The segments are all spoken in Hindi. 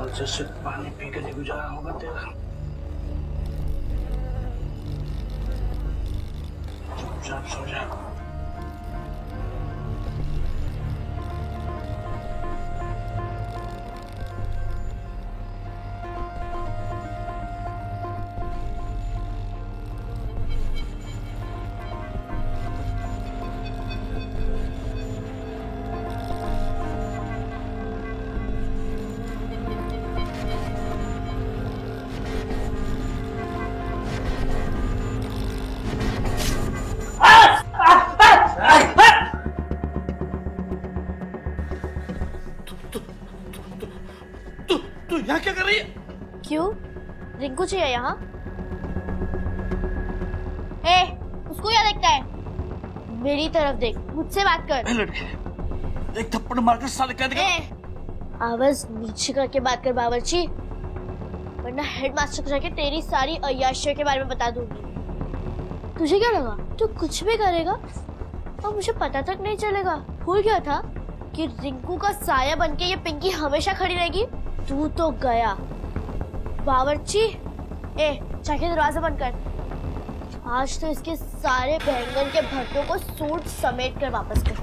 कल से सिर्फ पानी पी के नहीं गुजारा होगा तेरा। चुपचाप सो जा। तू यहाँ क्या कर रही है? क्यों? रिंकू चाहिए यहाँ? ए, उसको क्या देखता है? मेरी तरफ देख, मुझसे बात कर। लड़के, एक थप्पड़ मारकर साले क्या दिखा? आवाज नीचे करके बात कर बावर्ची, वरना हेडमास्टर को जाके तेरी सारी अय्याशियों के बारे में बता दूंगी। तुझे क्या लगा तू कुछ भी करेगा और मुझे पता तक नहीं चलेगा? भूल गया था कि रिंकू का साया बनके ये पिंकी हमेशा खड़ी रहेगी? तू तो गया बावर्ची। जाके दरवाजा बंद कर। आज तो इसके सारे बैंगन के भट्टों को सूट समेट कर वापस कर।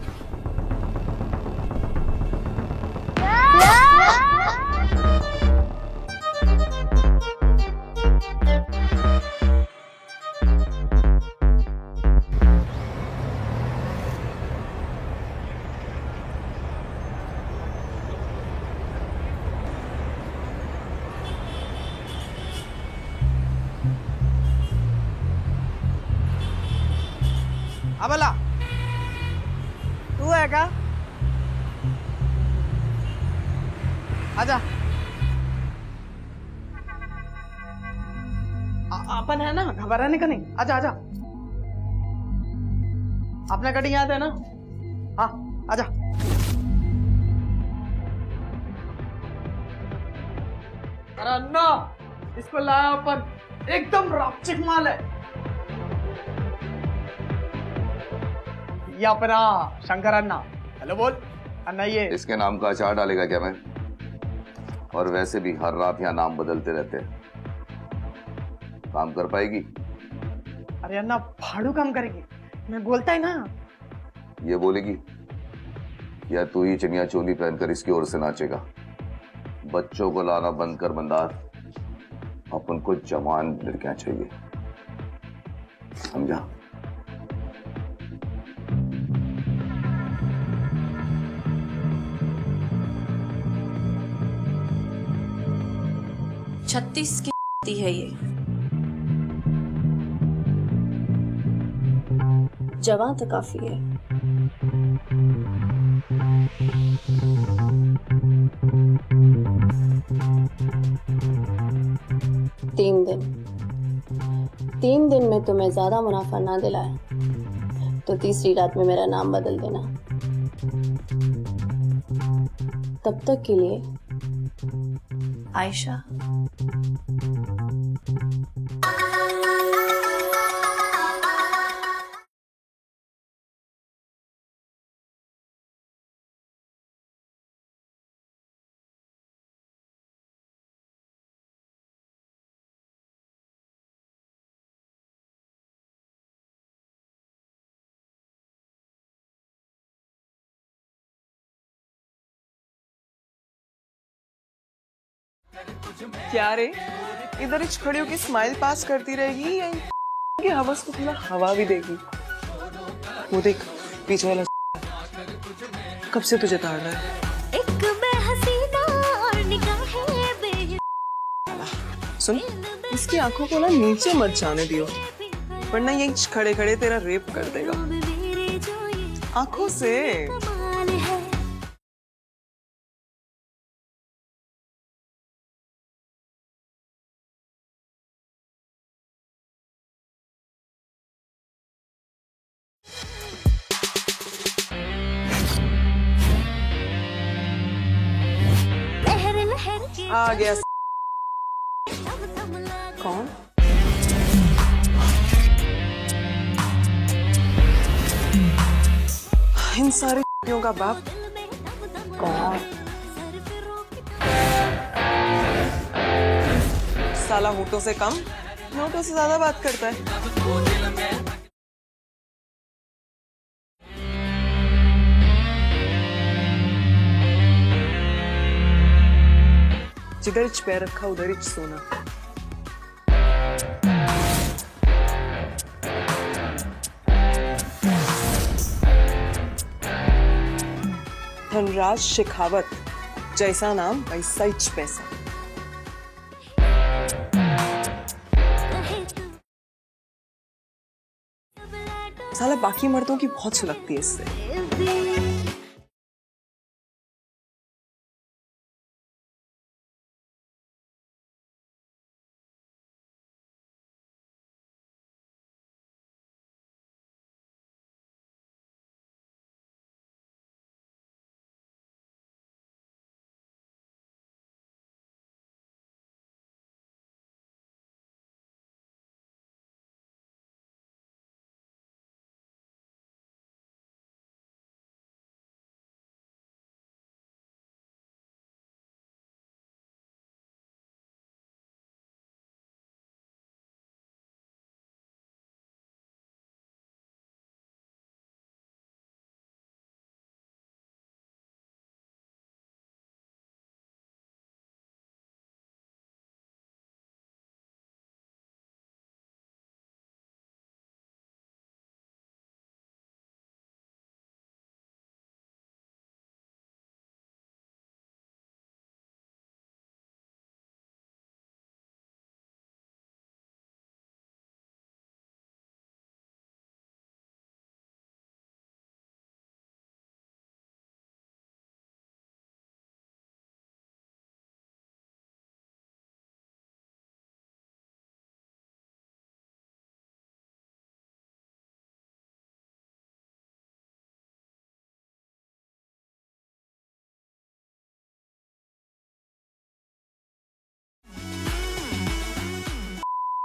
अबला तू है क्या? आजा। अपन है ना, घबराने का नहीं। आजा आजा, अपना कटिंग याद है ना? हाँ आजा। अरे अन्ना, इसको लाया अपन, एकदम रापचिक माल है। ये अपना शंकर अन्ना। हेलो बोल अन्ना। ये इसके नाम का अचार डालेगा क्या मैं? और वैसे भी हर रात यहाँ नाम बदलते रहते हैं, काम कर पाएगी? अरे अन्ना, फाड़ू काम करेगी, मैं बोलता है ना। ये बोलेगी या तू ही चनिया चोली पहनकर इसकी ओर से नाचेगा? बच्चों को लाना बंद कर मंदार, अपन को जवान लड़कियां चाहिए, समझा? छत्तीस की है ये। जवान तो काफी है। तीन दिन में तुम्हें ज्यादा मुनाफा ना दिलाया तो तीसरी रात में मेरा नाम बदल देना। तब तक के लिए आयशा। क्या रे, इधर ही खड़ी होकर स्माइल पास करती रहेगी या कि हवस को थोड़ा हवा भी देगी? वो देख पीछे वाला कब से तुझे ताड़ रहा है। एक मैं हसीना और निगाहें सुन, इसकी आंखों को ना नीचे मत जाने दियो, वरना यही खड़े खड़े तेरा रेप कर देगा आंखों से। आ गया। कौन? इन सारे का बाप कौन? साला होठों से कम नोटों से ज्यादा बात करता है। जिधर पैर रखा उधर ही सोना। धनराज शेखावत, जैसा नाम वैसा ही पैसा। साला बाकी मर्दों की बहुत सुलगती है इससे।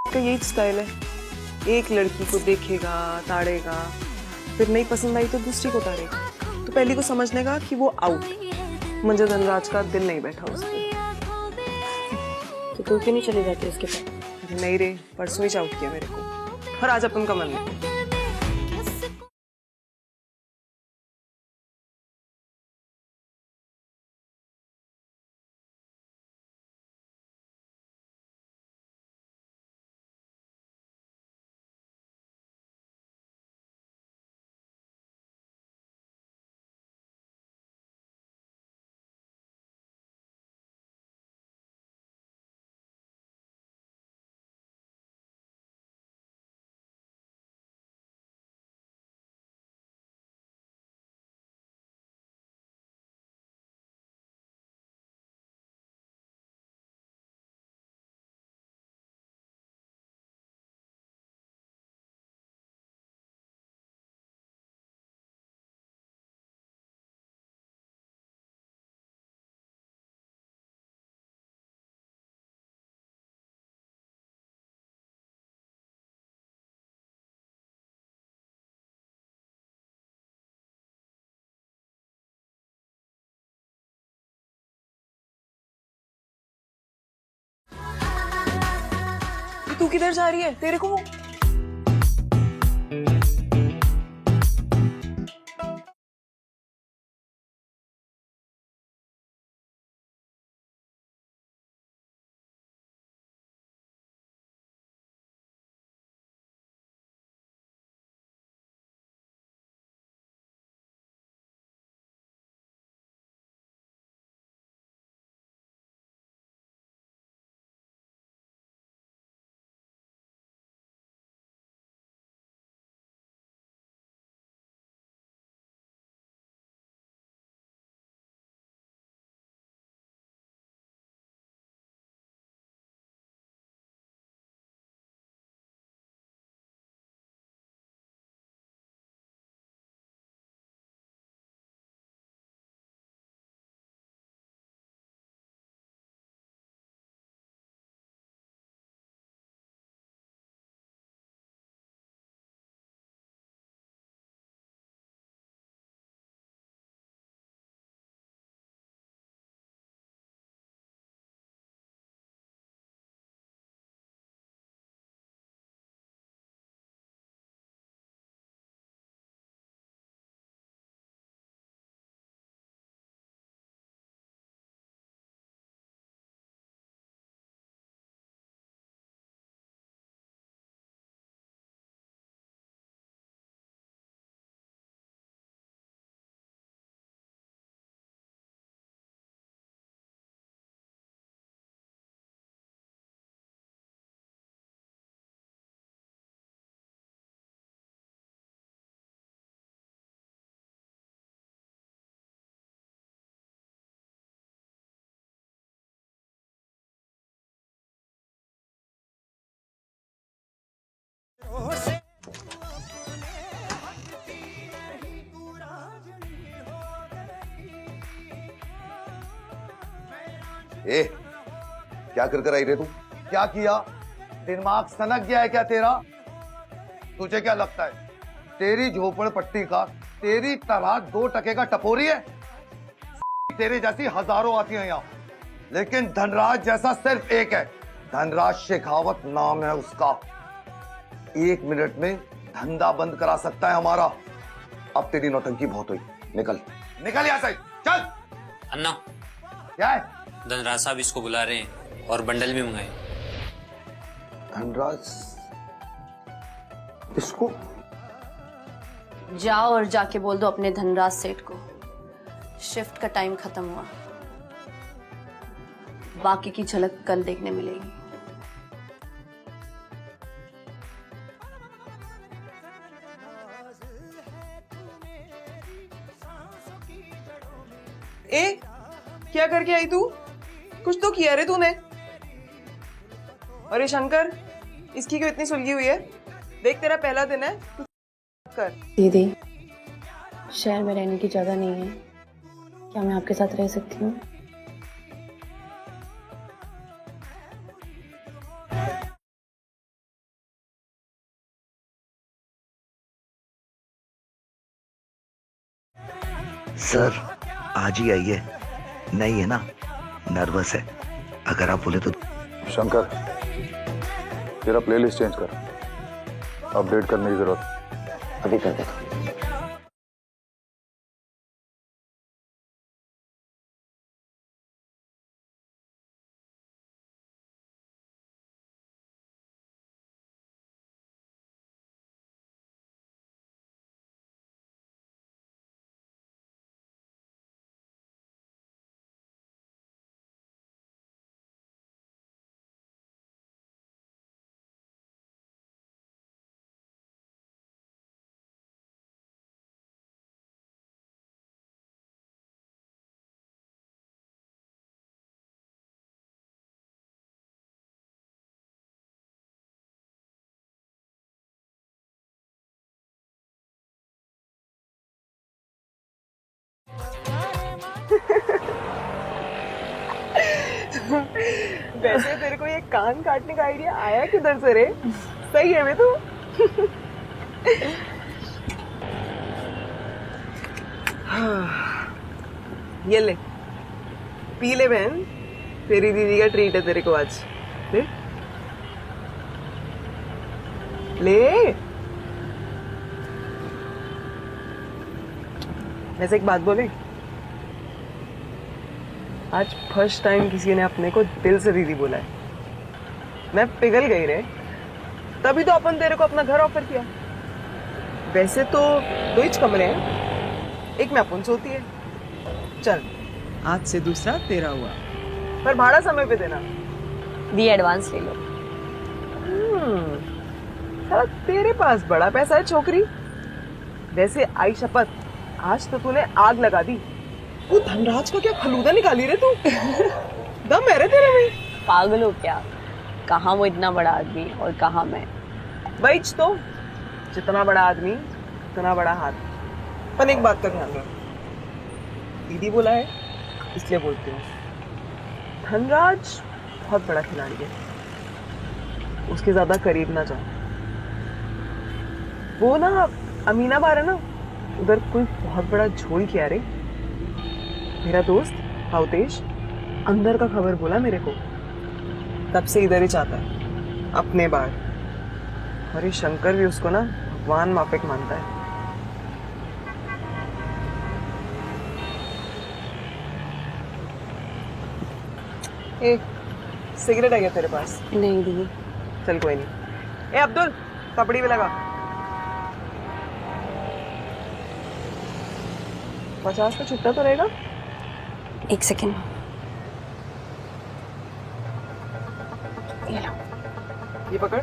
का यही स्टाइल है, एक लड़की को देखेगा, ताड़ेगा, फिर नहीं पसंद आई तो दूसरी को ताड़ेगा। तो पहली को समझने का कि वो आउट। मुझे धनराज का दिल नहीं बैठा उस पर। तो तू क्यों नहीं चली जाती उसके पास? नहीं रे, परसों ही आउट किया मेरे को, और आज अपन का मन नहीं। तू किधर जा रही है? तेरे को ए, क्या कर आई रे तू? क्या किया? दिमाग सनक गया है क्या तेरा? तुझे क्या लगता है तेरी झोपड़पट्टी का तेरी तरह 2 टके का टपोरी है? तेरे जैसी हजारों आती हैं यहाँ, लेकिन धनराज जैसा सिर्फ एक है। धनराज शेखावत नाम है उसका। 1 मिनट में धंधा बंद करा सकता है हमारा। अब तेरी नौटंकी बहुत हुई, निकल निकल यहाँ से, चल। अन्ना, क्या है? धनराज साहब इसको बुला रहे हैं और बंडल भी मंगाए। धनराज इसको? जाओ और जाके बोल दो अपने धनराज सेठ को शिफ्ट का टाइम खत्म हुआ, बाकी की झलक कल देखने मिलेगी। ए, क्या करके आई तू? कुछ तो किया रे तूने। अरे शंकर, इसकी क्यों इतनी सुलगी हुई है? देख तेरा पहला दिन है, कुछ कर। दीदी, शहर में रहने की जगह नहीं है, क्या मैं आपके साथ रह सकती हूँ? सर आज ही आई है, नहीं है ना, नर्वस है। अगर आप बोले तो। शंकर, तेरा प्लेलिस्ट चेंज कर, अपडेट करने की जरूरत। अभी कर देता हूँ। वैसे तेरे को ये कान काटने का आइडिया आया किधर से रे? सही है वे तू। ये ले, पी ले बहन, तेरी दीदी का ट्रीट है तेरे को आज। ले ले। वैसे एक बात बोले, आज फर्स्ट टाइम किसी ने अपने को दिल से दीदी बोला है। मैं पिघल गई रे, तभी तो अपन तेरे को अपना घर ऑफर किया। वैसे तो 2 ही कमरे हैं, एक में अपन सोती है। चल, आज से दूसरा तेरा हुआ, पर भाड़ा समय पे देना। दी एडवांस ले लो। साला तेरे पास बड़ा पैसा है छोकरी। वैसे आई शपथ, आज तो तूने आग लगा दी। वो धनराज को क्या फलूदा निकाली रे तू? दम है रे तेरे में। पागल हो क्या? कहाँ वो इतना बड़ा आदमी और कहाँ मैं। वही तो, जितना बड़ा आदमी उतना बड़ा हाथ। पर एक बात का ध्यान रख, दीदी बोला है इसलिए बोलती हूँ, धनराज बहुत बड़ा खिलाड़ी है, उसके ज्यादा करीब ना जाओ। वो ना अमीनाबाद है ना, उधर कोई बहुत बड़ा झोल किया रे। मेरा दोस्त भावतेश अंदर का खबर बोला मेरे को, तब से इधर ही चाहता है अपने बार। और ये शंकर भी उसको ना भगवान माफिक मानता है। ए, सिगरेट है क्या तेरे पास? नहीं दीदी। चल कोई नहीं। ए अब्दुल, कपड़ी भी लगा। 50 का छुट्टा तो रहेगा। 1 सेकेंड, ये लो। ये पकड़,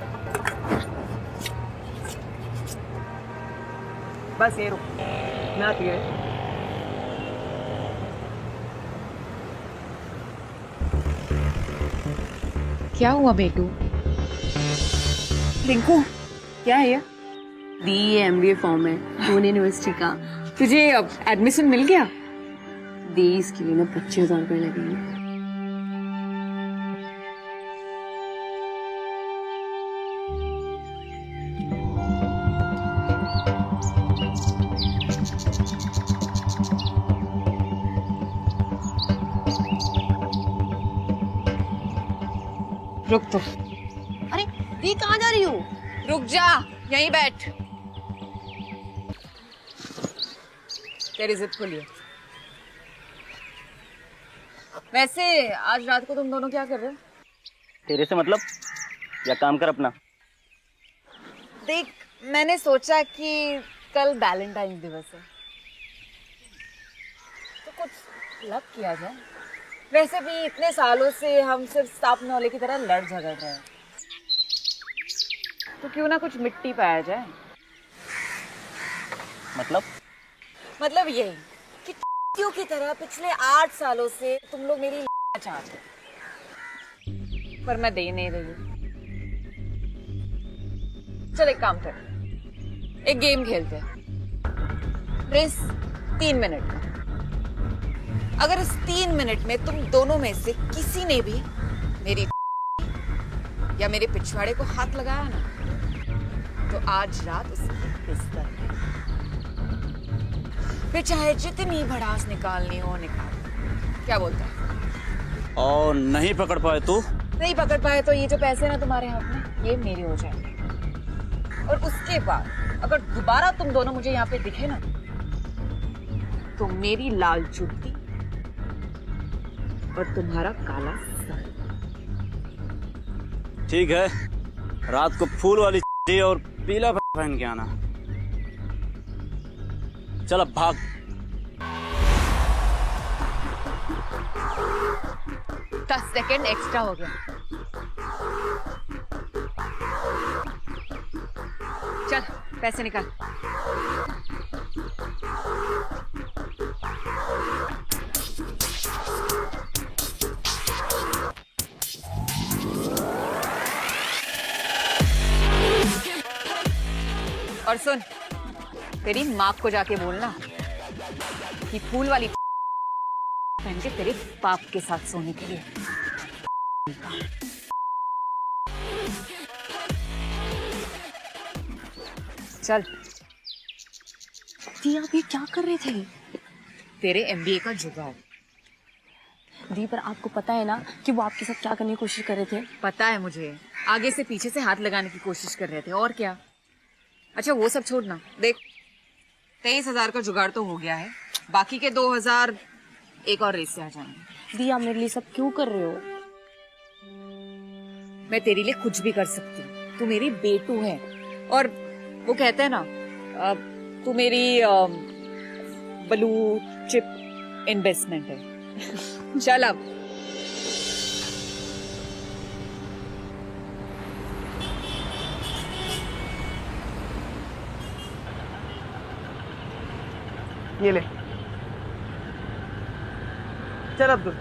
बस ये रुक, मैं आती है। क्या हुआ बेटू? रिंकू, क्या है ये? दी ये MBA फॉर्म है पुणे यूनिवर्सिटी का। तुझे अब एडमिशन मिल गया? दी इसके लिए ना 25,000 रुपए लगेंगे। रुक रुक। अरे दी कहाँ जा रही हो? रुक जा, यहीं बैठ। तेरी जिद खुली है। वैसे आज रात को तुम दोनों क्या कर रहे हो? तेरे से मतलब, या काम कर अपना। देख, मैंने सोचा कि कल वैलेंटाइन दिवस है, तो कुछ लव किया जाए। वैसे भी इतने सालों से हम सिर्फ सांप नौले की तरह लड़ झगड़ रहे हैं, तो क्यों ना कुछ मिट्टी पाया जाए। मतलब यही कि टियों की तरह पिछले 8 सालों से तुम लोग मेरी चाहते हो, पर मैं दे नहीं रही हूँ। चल एक काम कर, एक गेम खेलते हैं। रेस 3 मिनट में। अगर इस 3 मिनट में तुम दोनों में से किसी ने भी मेरी या मेरे पिछवाड़े को हाथ लगाया ना, तो आज रात उसकी पिस्तौल है। फिर चाहे जितनी भड़ास निकालनी हो निकाल। क्या बोलता है? और नहीं पकड़ पाए तो? नहीं पकड़ पाए तो ये जो पैसे ना तुम्हारे हाथ में, ये मेरे हो जाएंगे। और उसके बाद अगर दोबारा तुम दोनों मुझे यहाँ पे दिखे ना, तो मेरी लाल जुत्ती और तुम्हारा काला सर। ठीक है, रात को फूल वाली और पीला पहन के आना। चल अब भाग। दस सेकेंड एक्स्ट्रा हो गया। चल पैसे निकाल। और सुन, तेरी माँ को जाके बोलना कि फूल वाली पहन के तेरे बाप के साथ सोने के लिए। चल। दी आप ये क्या कर रहे थे? तेरे MBA का जुगाड़। दी पर आपको पता है ना कि वो आपके साथ क्या करने की कोशिश कर रहे थे? पता है मुझे, आगे से पीछे से हाथ लगाने की कोशिश कर रहे थे, और क्या। अच्छा वो सब छोड़ना, देख 23,000 का जुगाड़ तो हो गया है, बाकी के 2,000 एक और रेस से आ जाएंगे। दी आप मेरे लिए सब क्यों कर रहे हो? मैं तेरे लिए कुछ भी कर सकती हूँ, तू मेरी बेटू है। और वो कहते हैं ना, तू मेरी ब्लू चिप इन्वेस्टमेंट है। चल अब। ये ले। चल अब्दुल।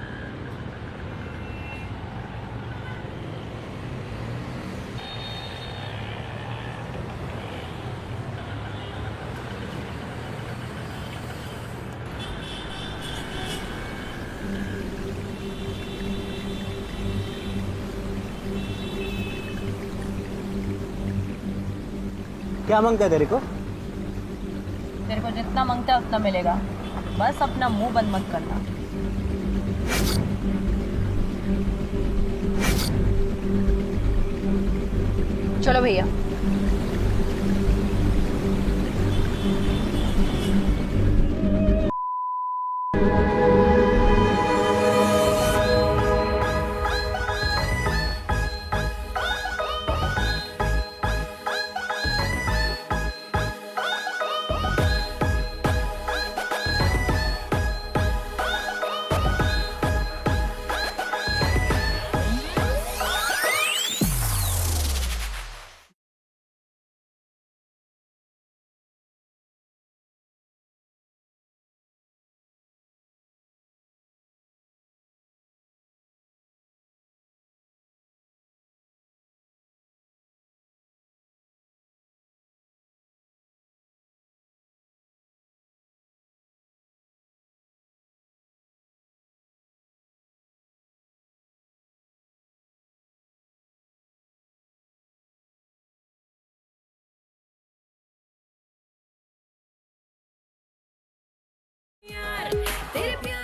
क्या मांगता है तेरे को? तेरे को जितना मांगता है उतना मिलेगा, बस अपना मुंह बंद मत करना। चलो भैया।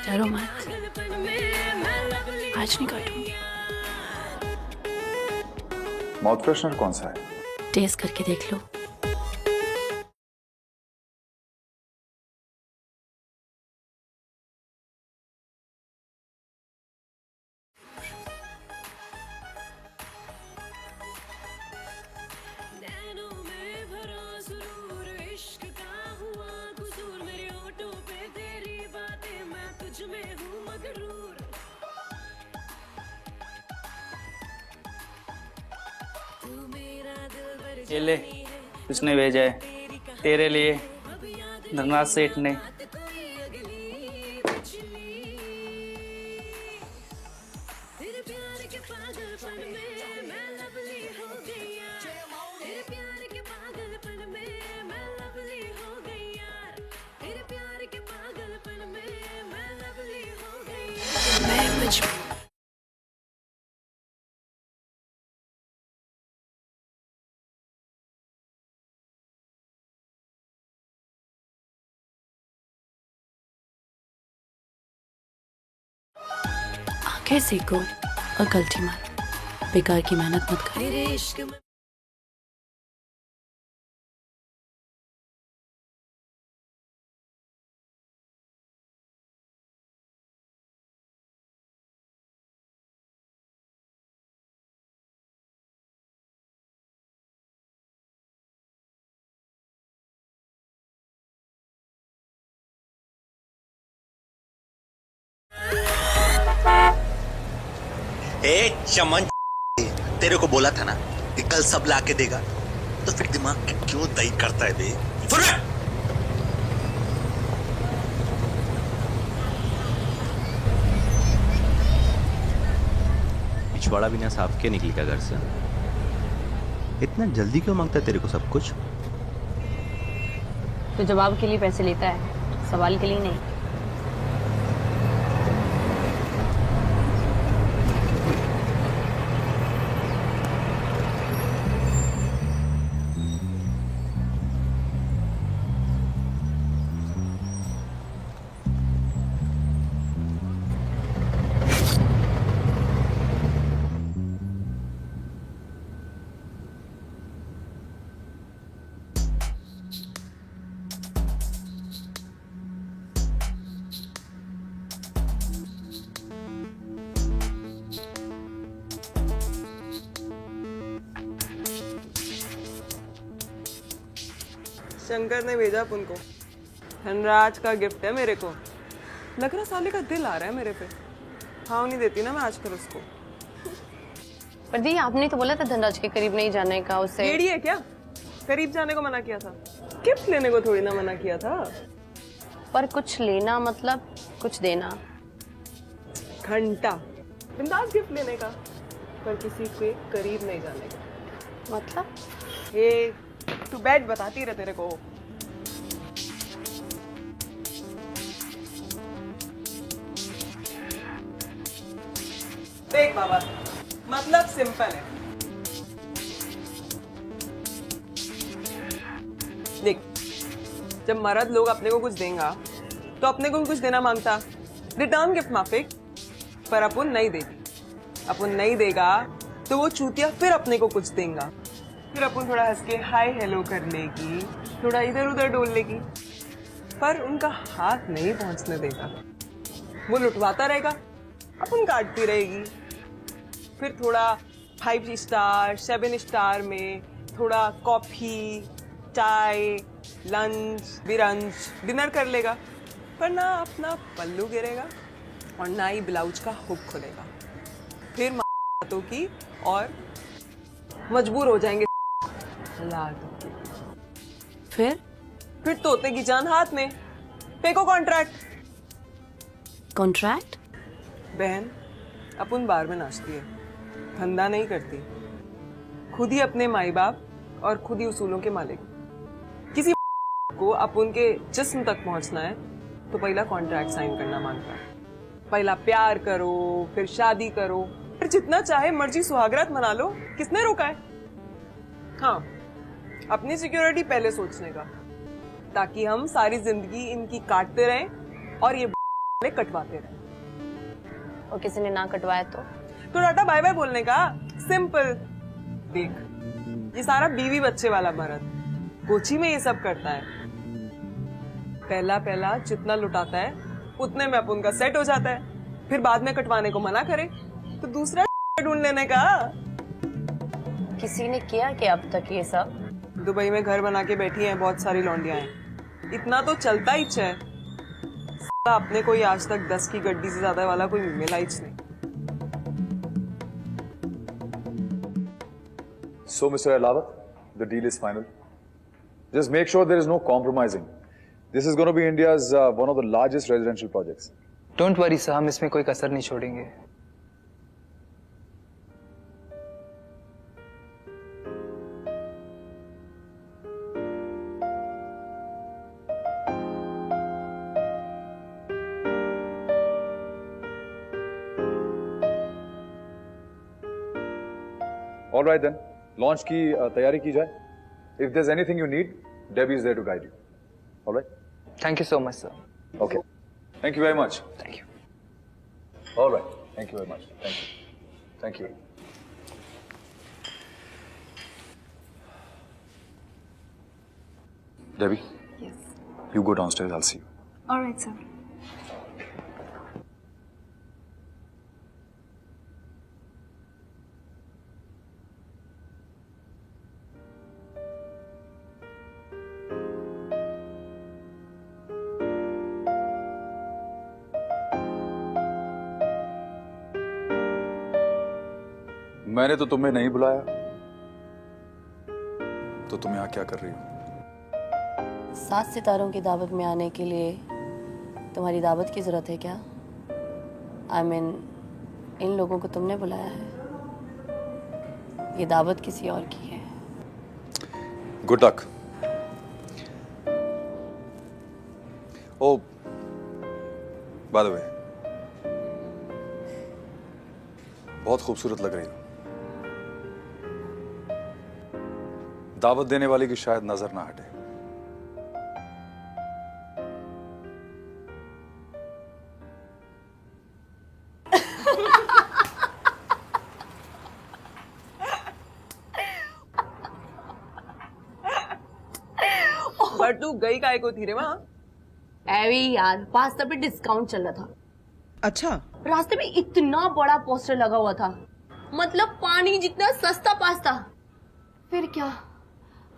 डरो मत, आज नहीं काटूंगी। माउथ फ्रेशनर कौन सा है? टेस्ट करके देख लो। ये ले, उसने भेजा है तेरे लिए, धनराज सेठ ने। आंखें सेको और गलती मार, बेकार की मेहनत मत कर। ए चमन, तेरे को बोला था ना कि कल सब ला के देगा, तो फिर दिमाग क्यों दही करता है बे? पिछवाड़ा बिना साफ के निकली क्या घर से? इतना जल्दी क्यों मांगता है तेरे को सब कुछ? तो जवाब के लिए पैसे लेता है, सवाल के लिए नहीं। शंकर ने भेजा अपन को, धनराज का गिफ्ट है मेरे को। लग रहा साले का दिल आ रहा है मेरे पे। हाँ नहीं देती ना मैं आजकल उसको। पर दी, आपने तो बोला था धनराज के करीब नहीं जाने का। उससे येड़ी है क्या? करीब जाने को मना किया था, गिफ्ट लेने को थोड़ी ना मना किया था। पर कुछ लेना मतलब कुछ देना। घंटा बिंदास गिफ्ट लेने का, पर किसी के करीब नहीं जाने का। मतलब ये तू बैठ, बताती रहे तेरे को। देख बाबा, मतलब सिंपल है। देख, जब मर्द लोग अपने को कुछ देंगा तो अपने को भी कुछ देना मांगता, रिटर्न गिफ्ट माफिक। पर अपन नहीं देगी, अपन नहीं देगा तो वो चूतिया फिर अपने को कुछ देगा। फिर अपन थोड़ा हंस के हाय हेलो कर लेगी, थोड़ा इधर उधर डोल लेगी, पर उनका हाथ नहीं पहुंचने देगा। वो लुटवाता रहेगा, अपन काटती रहेगी। फिर थोड़ा 5 स्टार 7 स्टार में थोड़ा कॉफी, चाय, लंच, बिरंच, डिनर कर लेगा, पर ना अपना पल्लू गिरेगा और ना ही ब्लाउज का हुक खुलेगा। फिर बातों की और मजबूर हो जाएंगे फिर तोते की जान हाथ में। फेंको कॉन्ट्रैक्ट। बहन, अपन बार में नाचती है, धंधा नहीं करती। खुद ही अपने माई बाप और खुद ही उसूलों के मालिक। किसी को अपन के जिस्म तक पहुंचना है तो पहला कॉन्ट्रैक्ट साइन करना मांगता है। पहला प्यार करो, फिर शादी करो, फिर जितना चाहे मर्जी सुहागरात मना लो। किसने रोका है? हाँ, अपनी सिक्योरिटी पहले सोचने का, ताकि हम सारी जिंदगी इनकी काटते रहें और ये कटवाते रहें। और किसी ने ना कटवाया तो टाटा बाय बाय बोलने का। सिंपल। देख, ये सारा बीवी बच्चे वाला मर्द कोची में ये सब करता है। पहला पहला जितना लुटाता है उतने में अपन का सेट हो जाता है, फिर बाद में कटवाने को मना करे तो दूसरा ढूंढ लेने का। किसी ने किया क्या अब तक ये सब? दुबई में घर बना के बैठी हैं बहुत सारी लौंडियां हैं, इतना तो चलता ही है। अपने को ही आज तक 10 की गड्डी से ज्यादा वाला कोई मिला ही नहीं। So, Mr. Elawat, the deal is final. Just make sure there is no compromising. This is going to be India's one of the largest residential projects. Don't worry sir, हम इसमें कोई कसर नहीं छोड़ेंगे। All right then, launch की तैयारी की जाए. If there's anything you need, Debbie is there to guide you. All right? Thank you so much sir. Okay. Thank you very much. Thank you. All right. Thank you very much. Thank you. Thank you. Debbie. Yes. You go downstairs. I'll see you. All right, sir. मैंने तो तुम्हें नहीं बुलाया, तो तुम यहाँ क्या कर रही हो? 7 सितारों की दावत में आने के लिए तुम्हारी दावत की जरूरत है क्या? I mean, इन लोगों को तुमने बुलाया है, ये दावत किसी और की है। Good luck. Oh, by the way, बहुत खूबसूरत लग रही हो। दावत देने वाले की शायद नजर ना हटे। पर तू गई काय को थी रे वहाँ? एवी यार, पास्ता पे डिस्काउंट चल रहा था। अच्छा, रास्ते में इतना बड़ा पोस्टर लगा हुआ था, मतलब पानी जितना सस्ता पास्ता। फिर क्या,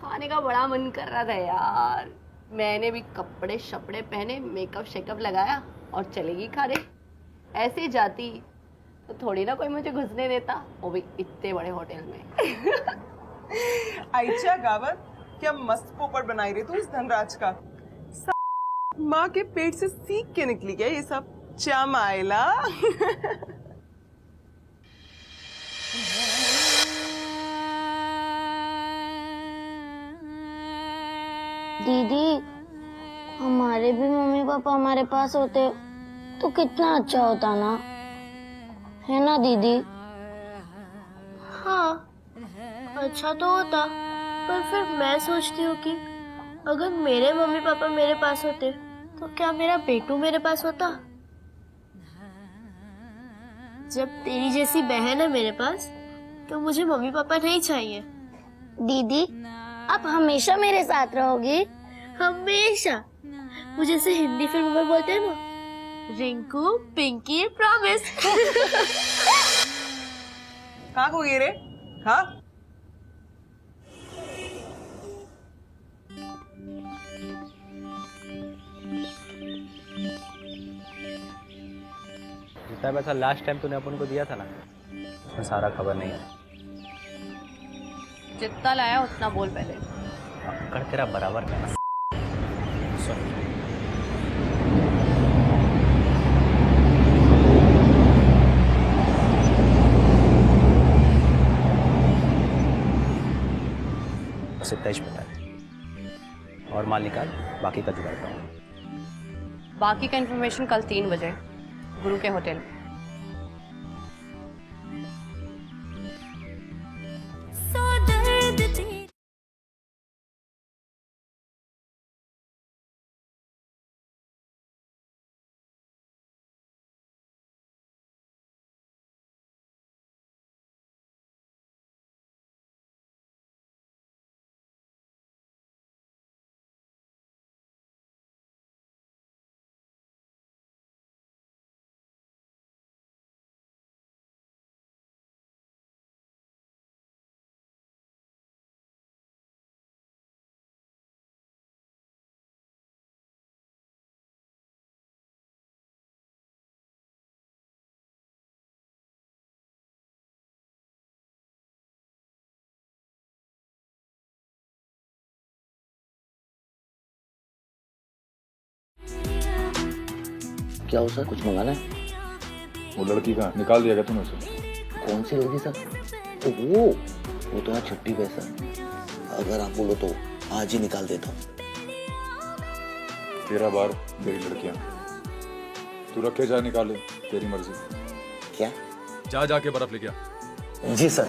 खाने का बड़ा मन कर रहा था यार। मैंने भी कपड़े शपड़े पहने, मेकअप शेकअप लगाया और चलेगी खाने। ऐसे जाती तो थोड़ी ना कोई मुझे घुसने देता, वो भी इतने बड़े होटल में। आइचा गावत, क्या मस्त पोपट बनाई रही तू इस धनराज का। माँ के पेट से सीख के निकली क्या ये सब? चमाइला। दीदी, हमारे भी मम्मी पापा हमारे पास होते तो कितना अच्छा होता ना, है ना दीदी? हाँ, अच्छा तो होता, पर फिर मैं सोचती हूँ कि अगर मेरे मम्मी पापा मेरे पास होते तो क्या मेरा बेटू मेरे पास होता? जब तेरी जैसी बहन है मेरे पास, तो मुझे मम्मी पापा नहीं चाहिए। दीदी, आप हमेशा मेरे साथ रहोगी? हमेशा। वो जैसे हिंदी फिल्म में बोलते हैं ना, रिंकू पिंकी प्रॉमिस। कहाँ को गई रे? हाँ? जितना पैसा लास्ट टाइम तूने अपन को दिया था ना, उसमें सारा खबर नहीं है। जितना लाया उतना बोल पहले। कर तेरा बराबर का ना। सुन, बस इतना ही पता है, और माल निकाल, बाकी का जुगाड़ करूँ। बाकी का इन्फॉर्मेशन कल 3 बजे गुरु के होटल में। क्या हो सर, कुछ मंगाना है? वो लड़की का निकाल दिया क्या तूने उसे? कौन सी लड़की सर? तो वो तो आज छुट्टी पे है सर। अगर आप बोलो तो आज ही निकाल देता हूँ। 13 बार मेरी लड़कियां, तू रखे जाए निकाले, तेरी मर्जी। क्या? जाके बर्फ लेके आ। जी सर।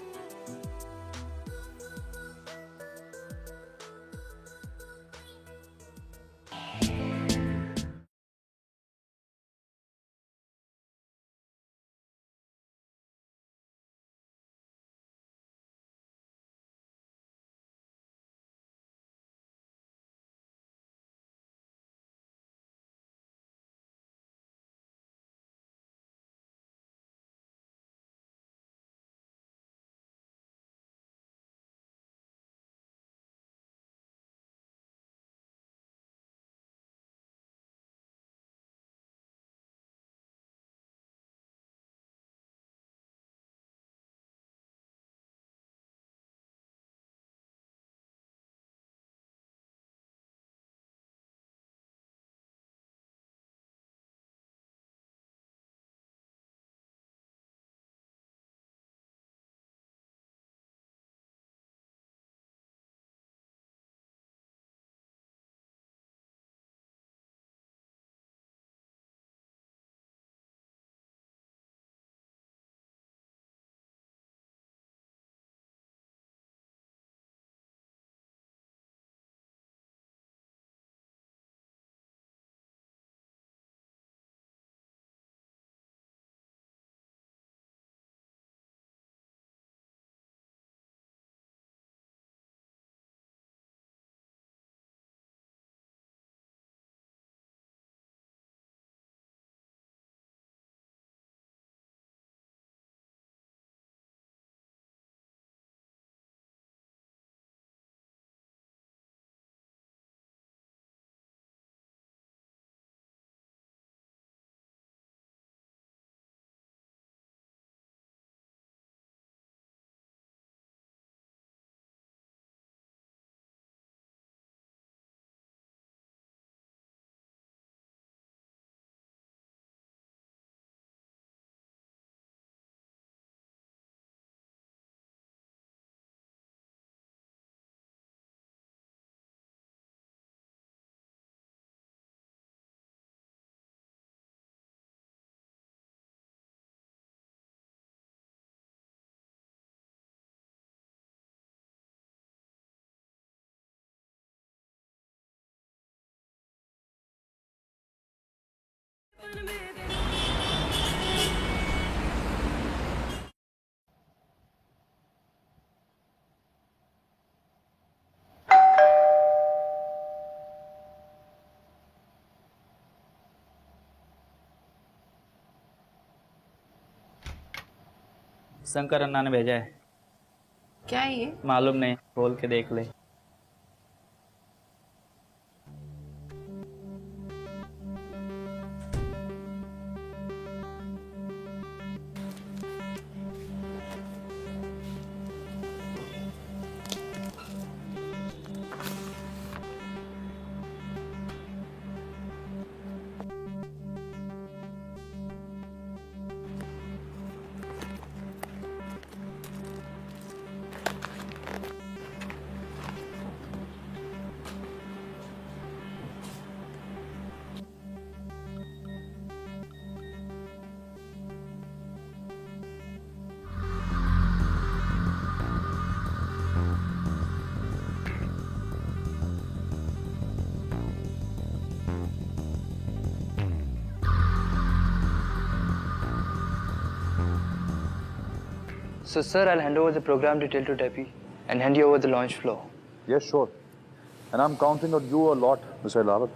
शंकर अन्ना ने भेजा है। क्या है ये? मालूम नहीं, खोल के देख ले। So, sir, I'll hand over the program detail to Debbie and hand you over the launch floor. Yes, sure. And I'm counting on you a lot, Mr. Lawat.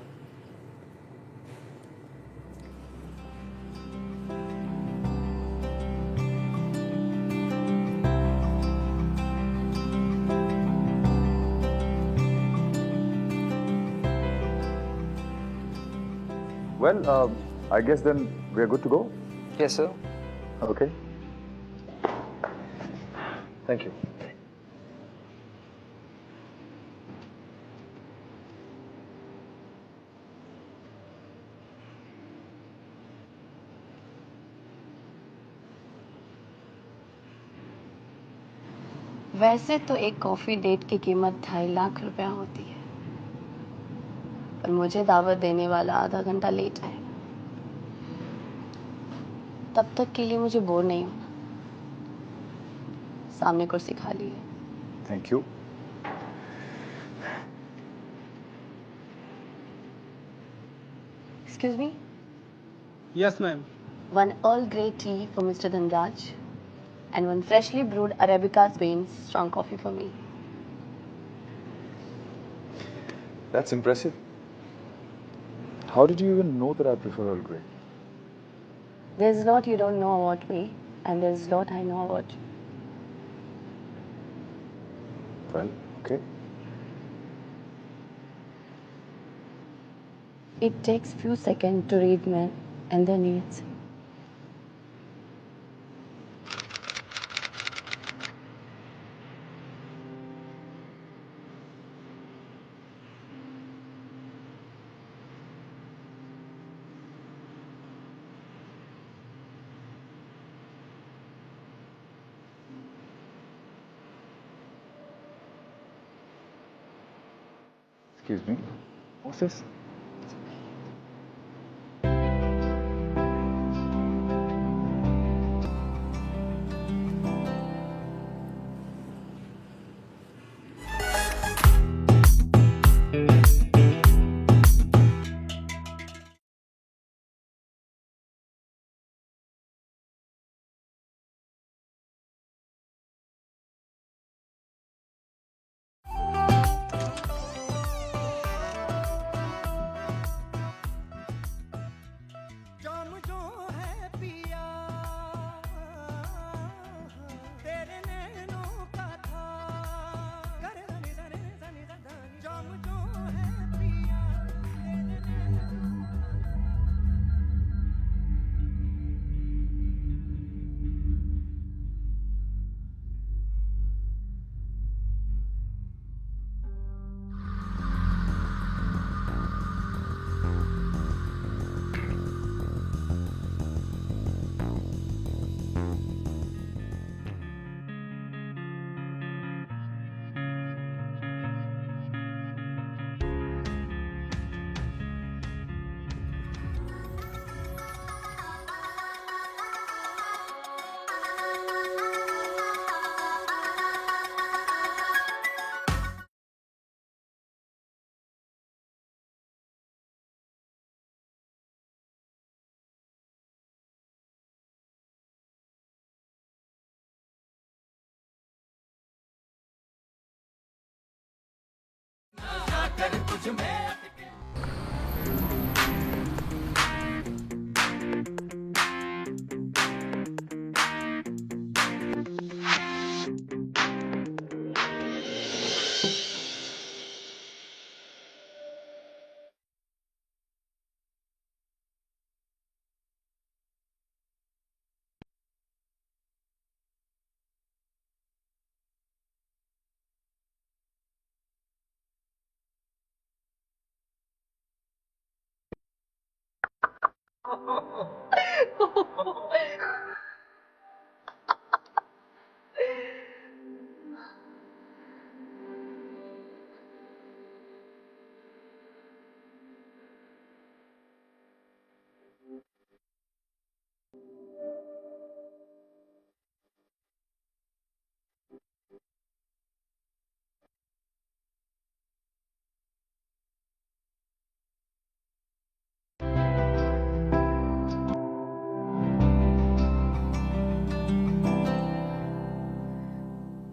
Well, I guess then we're good to go. Yes, sir. Okay. Thank you. वैसे तो एक कॉफी डेट की कीमत 2.5 लाख रुपया होती है, पर मुझे दावत देने वाला आधा घंटा लेट आएगा। तब तक के लिए मुझे बोर नहीं होना। सामने कुर्सी खाली है। Thank you. Excuse me? Yes, ma'am. One Earl Grey tea for Mr. Dhanraj and one freshly brewed Arabica Spain strong coffee for me. That's impressive. How did you even know that I prefer Earl Grey? There's a lot you don't know about me and there's a lot I know about you. Well, okay. It takes few seconds to read men and their needs. Excuse me. What's this?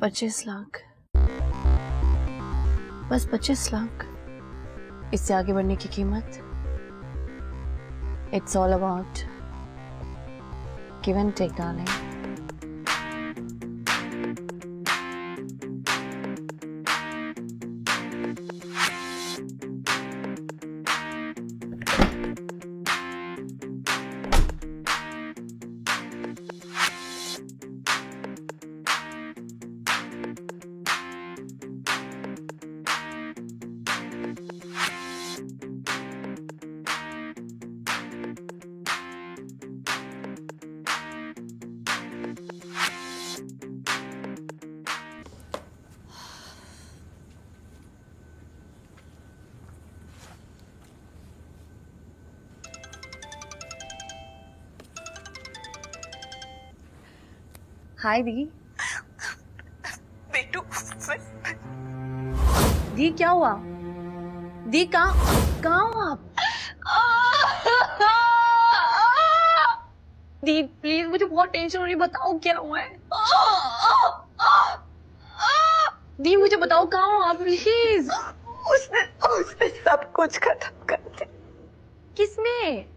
$25 lakh, बस 25 लाख। इससे आगे बढ़ने की कीमत it's all about give and take darling. Hi दी। बेटू दी क्या हुआ? दी कहाँ हो आप? दी प्लीज, मुझे बहुत टेंशन हो रही है, बताओ क्या हुआ है? दी मुझे बताओ कहाँ हो आप प्लीज? उसने सब कुछ खत्म कर दिया। किसने?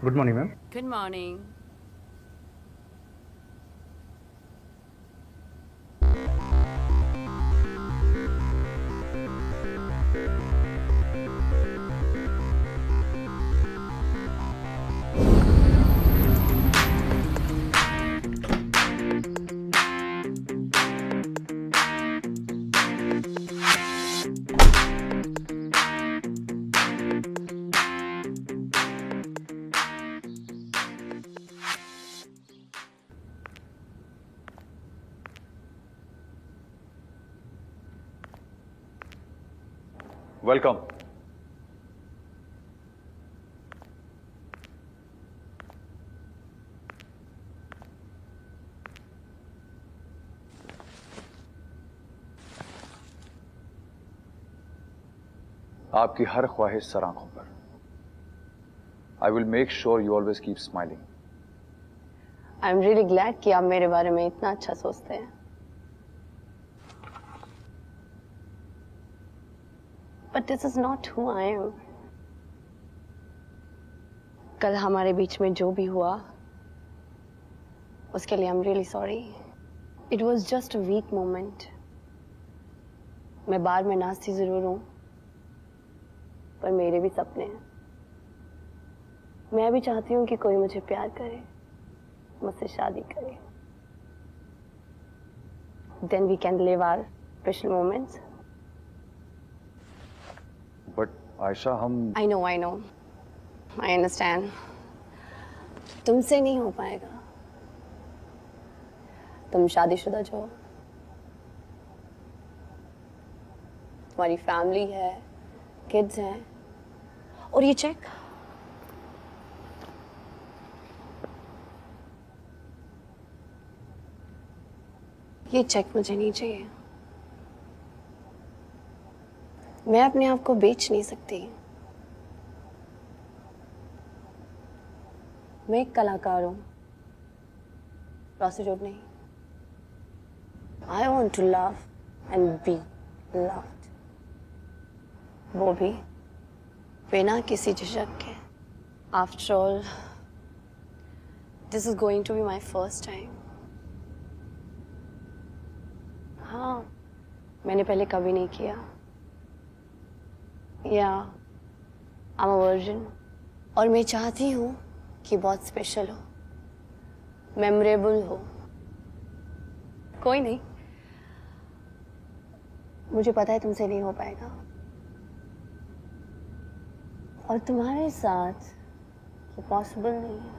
Good morning, ma'am. Good morning. Welcome. आपकी हर ख्वाहिश सर आंखों पर। I will make sure you always keep smiling. I'm really glad कि आप मेरे बारे में इतना अच्छा सोचते हैं। But this is not who I am. कल हमारे बीच में जो भी हुआ, उसके लिए I'm really sorry. It was just a weak moment. मैं बार में नाचती जरूर हूँ, पर मेरे भी सपने हैं। मैं भी चाहती हूँ कि कोई मुझे प्यार करे, मुझसे शादी करे। Then we can live our special moments. But Ayesha हम I know. I understand. तुमसे नहीं हो पाएगा। तुम शादीशुदा जो हो, तुम्हारी फैमिली है, किड्स हैं, और ये चेक, ये चेक मुझे नहीं चाहिए। मैं अपने आप को बेच नहीं सकती। मैं एक कलाकार हूं, प्रोस्टिट्यूट नहीं। I want to love and be loved. वो भी बिना किसी झिझक के। After all, this is going to be my first time. हाँ, मैंने पहले कभी नहीं किया। Yeah, I'm a virgin. और मैं चाहती हूँ कि बहुत स्पेशल हो, मेमोरेबल हो। कोई नहीं, मुझे पता है तुमसे नहीं हो पाएगा, और तुम्हारे साथ ये पॉसिबल नहीं है।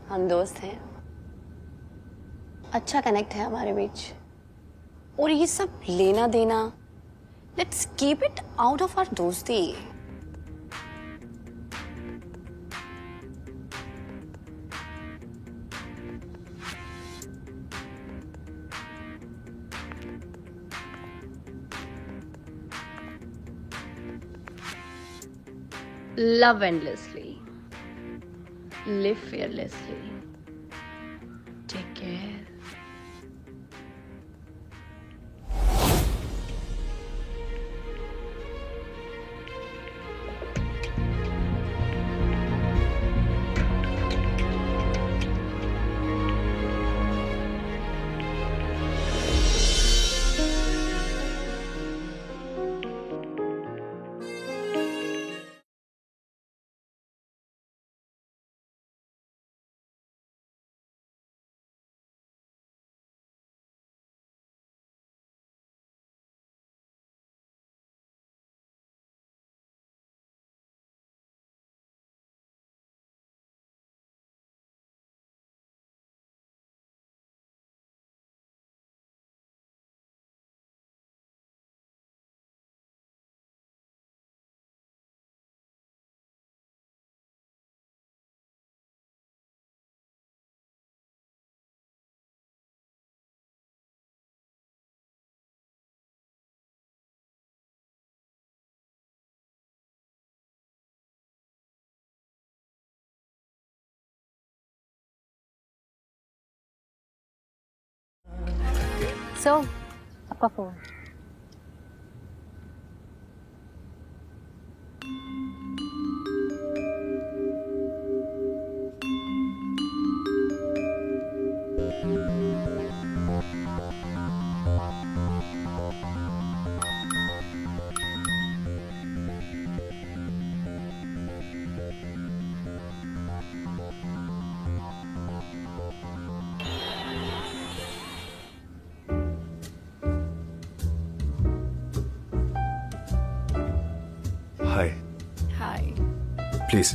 हम दोस्त हैं, अच्छा कनेक्ट है हमारे बीच, और ये सब लेना देना, let's keep it out of our दोस्ती। Love endlessly, live fearlessly, take care. सो आपका phone. Hi. Hi. Please.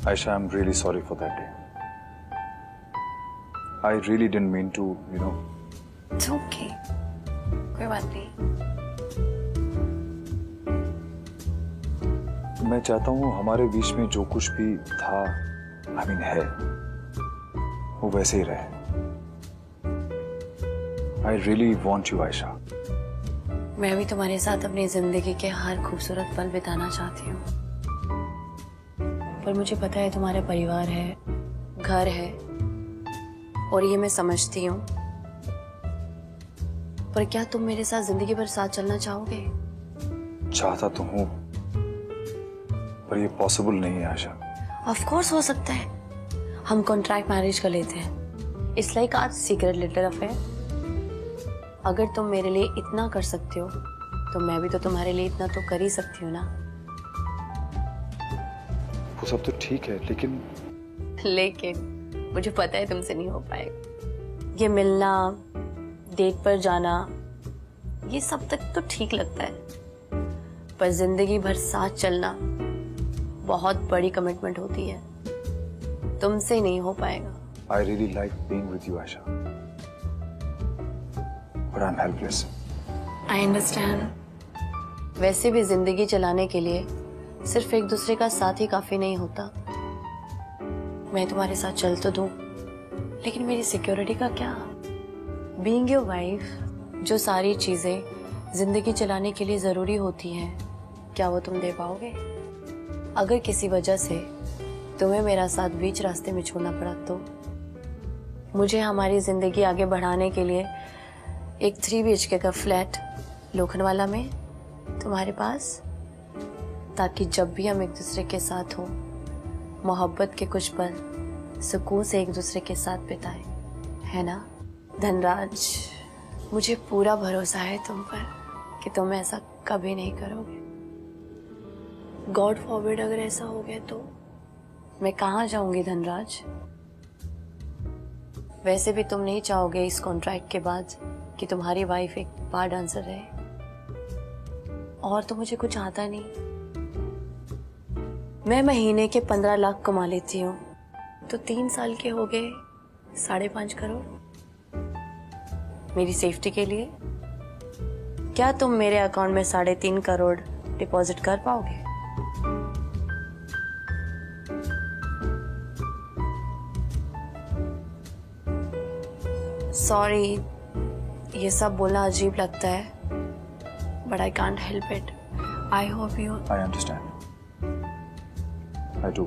Aisha, I'm really sorry for that day. I really didn't mean to, you know. It's okay. कोई बात नहीं। मैं चाहता हूँ हमारे बीच में जो कुछ भी था, I mean है, वो वैसे ही रहे। I really want you, Aisha. मैं भी तुम्हारे साथ अपनी जिंदगी के हर खूबसूरत पल बिताना चाहती हूँ, पर मुझे पता है तुम्हारा परिवार है, घर है, और ये मैं समझती हूँ। पर क्या तुम मेरे साथ जिंदगी भर साथ चलना चाहोगे? चाहता तो हूँ, पर ये पॉसिबल नहीं है आशा। ऑफ कोर्स हो सकता है। हम कॉन्ट्रैक्ट मैरिज कर लेते हैं। इट्स लाइक आज सीक्रेट लिटिल अफेयर। अगर तुम मेरे लिए इतना कर सकते हो, तो मैं भी तो तुम्हारे लिए इतना तो कर ही सकती हूँ ना। वो सब तो ठीक है, लेकिन मुझे पता है तुमसे नहीं हो पाएगा। ये मिलना, डेट पर जाना, ये सब तक तो ठीक लगता है, पर जिंदगी भर साथ चलना बहुत बड़ी कमिटमेंट होती है। तुमसे नहीं हो पाएगा। I really like being with you, Aisha. But I'm helpless. I understand. वैसे भी जिंदगी चलाने के लिए सिर्फ एक दूसरे का साथ ही काफी नहीं होता। मैं तुम्हारे साथ चल तो दूं, लेकिन मेरी सिक्योरिटी का क्या? Being your wife, जो सारी चीजें जिंदगी चलाने के लिए जरूरी होती हैं, क्या वो तुम दे पाओगे? अगर किसी वजह से तुम्हें मेरा साथ बीच रास्ते में छोड़ना पड़ा, तो मुझे हमारी जिंदगी आगे बढ़ाने के लिए एक 3 BHK का फ्लैट लोखंडवाला में तुम्हारे पास, ताकि जब भी हम एक दूसरे के साथ हों, मोहब्बत के कुछ पल सुकून से एक दूसरे के साथ बिताए, है ना धनराज? मुझे पूरा भरोसा है तुम पर कि तुम ऐसा कभी नहीं करोगे। गॉड फॉरबिड अगर ऐसा हो गया तो मैं कहाँ जाऊंगी धनराज? वैसे भी तुम नहीं चाहोगे इस कॉन्ट्रैक्ट के बाद कि तुम्हारी वाइफ एक बार डांसर रहे, और तो मुझे कुछ आता नहीं। मैं महीने के 15 लाख कमा लेती हूँ, तो 3 साल के हो गए 5.5 करोड़ मेरी सेफ्टी के लिए। क्या तुम मेरे अकाउंट में 3.5 करोड़ डिपॉजिट कर पाओगे? सॉरी, ये सब बोलना अजीब लगता है, but I can't help it. I hope you. I understand. I do.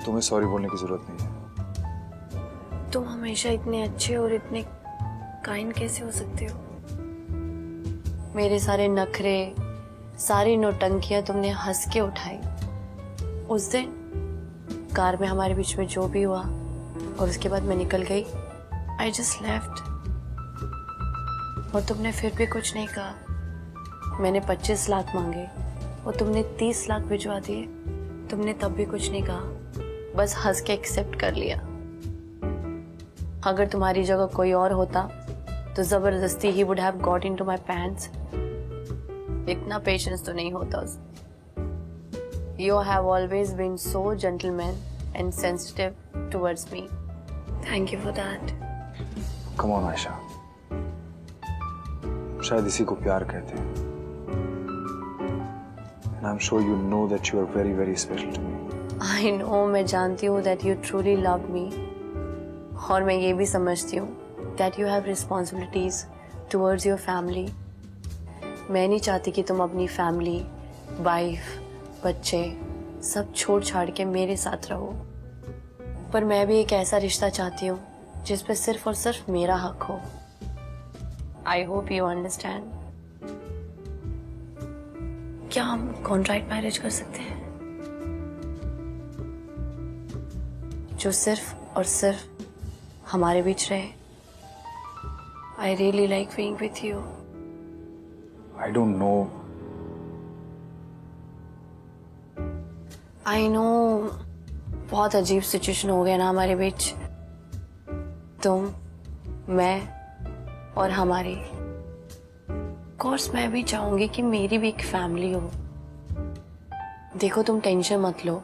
तुम्हें सॉरी बोलने की जरूरत नहीं है। तुम हमेशा इतने अच्छे और इतने काइंड कैसे हो सकते हो? मेरे सारे नखरे, सारी नौटंकियां तुमने हंस के उठाई। उस दिन कार में हमारे बीच में जो भी हुआ, और उसके बाद मैं निकल गई। आई जस्ट लेफ्ट, और तुमने फिर भी कुछ नहीं कहा। मैंने 25 लाख मांगे और तुमने 30 लाख भिजवा दिए। तुमने तब भी कुछ नहीं कहा, बस हंस के एक्सेप्ट कर लिया। अगर तुम्हारी जगह कोई और होता तो जबरदस्ती he would have got into my pants. इतना पेशेंस तो नहीं होता उसमें। You have always been so gentleman and sensitive towards me. Thank you for that. Come on, Aisha. शायद इसी को प्यार कहते हैं। And I'm sure you know that you are very, very special to me. I know, मैं जानती हूँ that you truly love me. और मैं ये भी समझती हूँ that you have responsibilities towards your family. मैं नहीं चाहती कि तुम अपनी फैमिली, वाइफ, बच्चे सब छोड़ छाड़ के मेरे साथ रहो। पर मैं भी एक ऐसा रिश्ता चाहती हूँ जिस पे सिर्फ और सिर्फ मेरा हक हो। I hope you understand. क्या हम कॉन्ट्रैक्ट मैरिज कर सकते हैं जो सिर्फ और सिर्फ हमारे बीच रहे? I really like being with you. I don't know. I know बहुत अजीब सिचुएशन हो गया ना हमारे बीच, तुम, मैं और हमारी। कोर्स मैं भी चाहूंगी कि मेरी भी एक फैमिली हो। देखो तुम टेंशन मत लो,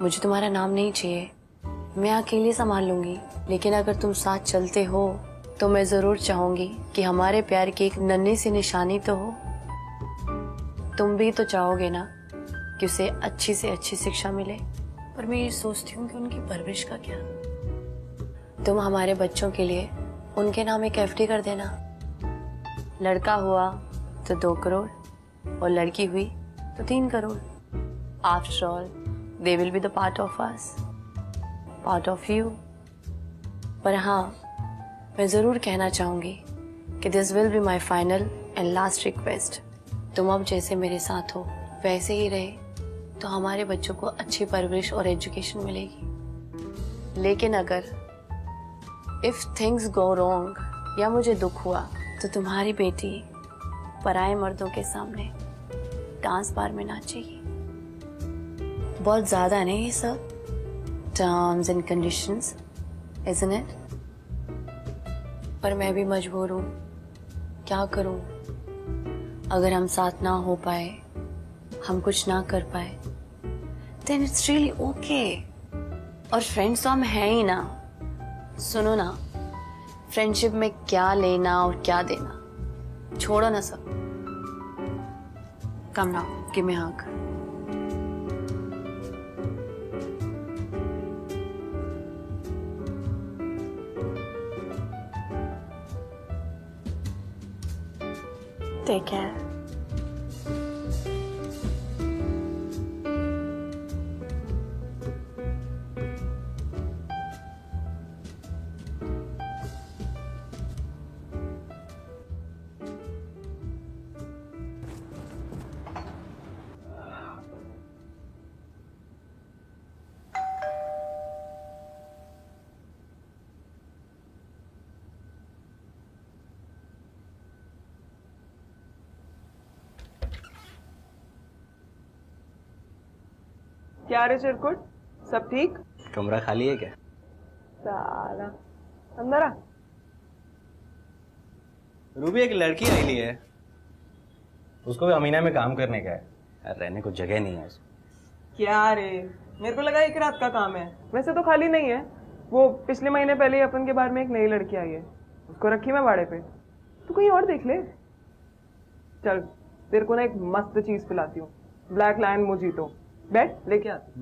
मुझे तुम्हारा नाम नहीं चाहिए, मैं अकेले संभाल लूंगी। लेकिन अगर तुम साथ चलते हो तो मैं जरूर चाहूंगी कि हमारे प्यार की एक नन्ही सी निशानी तो हो। तुम भी तो चाहोगे ना कि उसे अच्छी से अच्छी शिक्षा मिले। पर मैं ये सोचती हूँ कि उनकी परवरिश का क्या। तुम हमारे बच्चों के लिए उनके नाम एक एफडी कर देना। लड़का हुआ तो 2 करोड़ और लड़की हुई तो 3 crore. After all they will be the part of us, part of you. पर हाँ, मैं जरूर कहना चाहूंगी कि this will be my final and last request. तुम अब जैसे मेरे साथ हो वैसे ही रहे तो हमारे बच्चों को अच्छी परवरिश और एजुकेशन मिलेगी। लेकिन अगर इफ थिंग्स गो रॉन्ग या मुझे दुख हुआ तो तुम्हारी बेटी पराए मर्दों के सामने डांस बार में नाचेगी। बहुत ज्यादा नहीं ये सब terms and conditions, isn't it? पर मैं भी मजबूर हूँ, क्या करूँ? अगर हम साथ ना हो पाए, हम कुछ ना कर पाए, then it's really okay। और फ्रेंड्स तो हम हैं ही ना। सुनो ना, फ्रेंडशिप में क्या लेना और क्या देना छोड़ो ना सब। कम नाउ, गिव मी अ हग। Take care. क्या रे चिरकुट, सब ठीक? कमरा खाली है क्या? साला अंदर आ। रूबी एक लड़की आई है, उसको भी अमीना में काम करने का है यार, रहने को जगह नहीं है उसको। क्या रे, मेरे को लगा एक रात का काम है। वैसे तो खाली नहीं है, वो पिछले महीने पहले ही अपन के बार में एक नई लड़की आई है, उसको रखी मैं भाड़े पे। तू कहीं और देख ले। चल तेरे को ना एक मस्त चीज पिलाती हूँ, ब्लैक लायन मोजीतो। बैठ, लेके आती।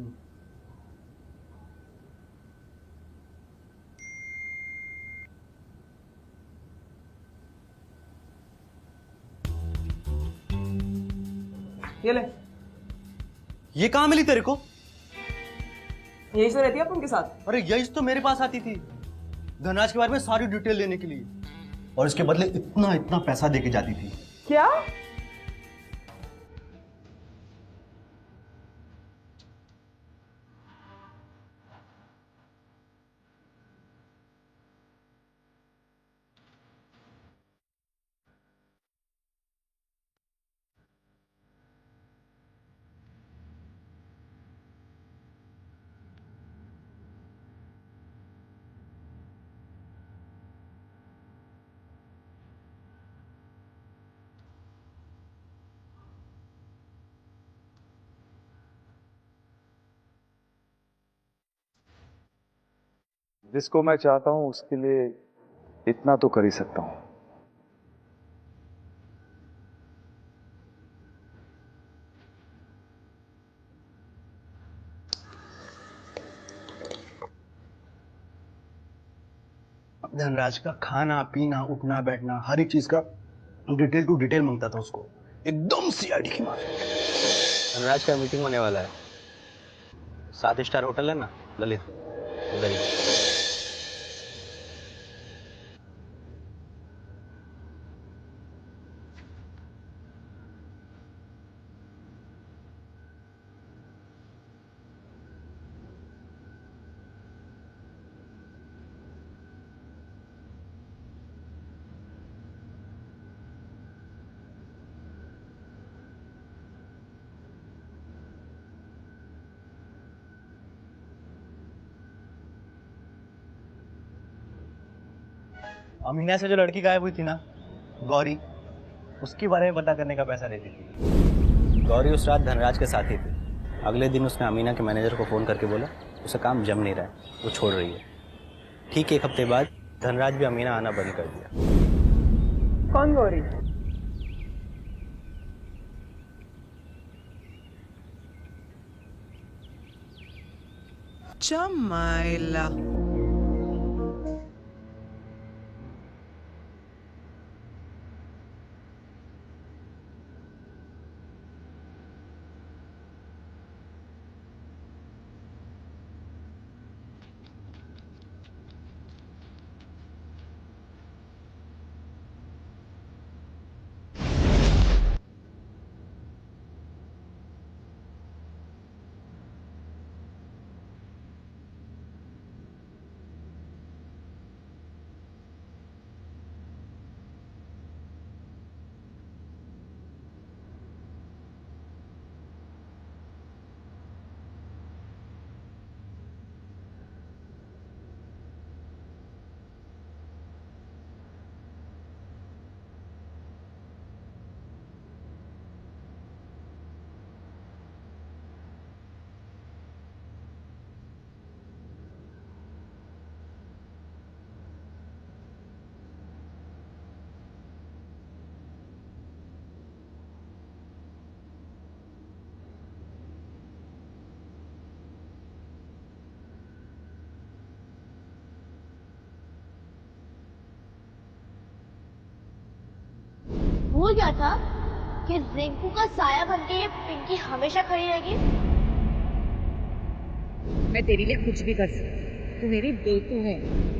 ये ले। ये कहाँ मिली तेरे को? यही से रहती है अपन के साथ। अरे यही तो मेरे पास आती थी धनराज के बारे में सारी डिटेल लेने के लिए, और इसके बदले इतना इतना पैसा देके जाती थी। क्या? जिसको मैं चाहता हूं उसके लिए इतना तो कर ही सकता हूं। धनराज का खाना पीना उठना बैठना हर एक चीज का डिटेल टू डिटेल मांगता था उसको, एकदम सीआईडी की मार। धनराज का मीटिंग होने वाला है, 7 स्टार होटल है ना ललित, वेरी गुड। अमीना से जो लड़की गायब हुई थी ना, गौरी, उसके बारे में पता करने का पैसा देती थी। गौरी उस रात धनराज के साथ ही थी। अगले दिन उसने अमीना के मैनेजर को फ़ोन करके बोला उसे काम जम नहीं रहा है, वो छोड़ रही है। ठीक 1 हफ्ते बाद धनराज भी अमीना आना बंद कर दिया। कौन गौरी? चमाइला। भूल गया था कि रिंकू का साया बनके ये पिंकी हमेशा खड़ी रहेगी। मैं तेरे लिए कुछ भी कर सकती, तू मेरी बेटी है।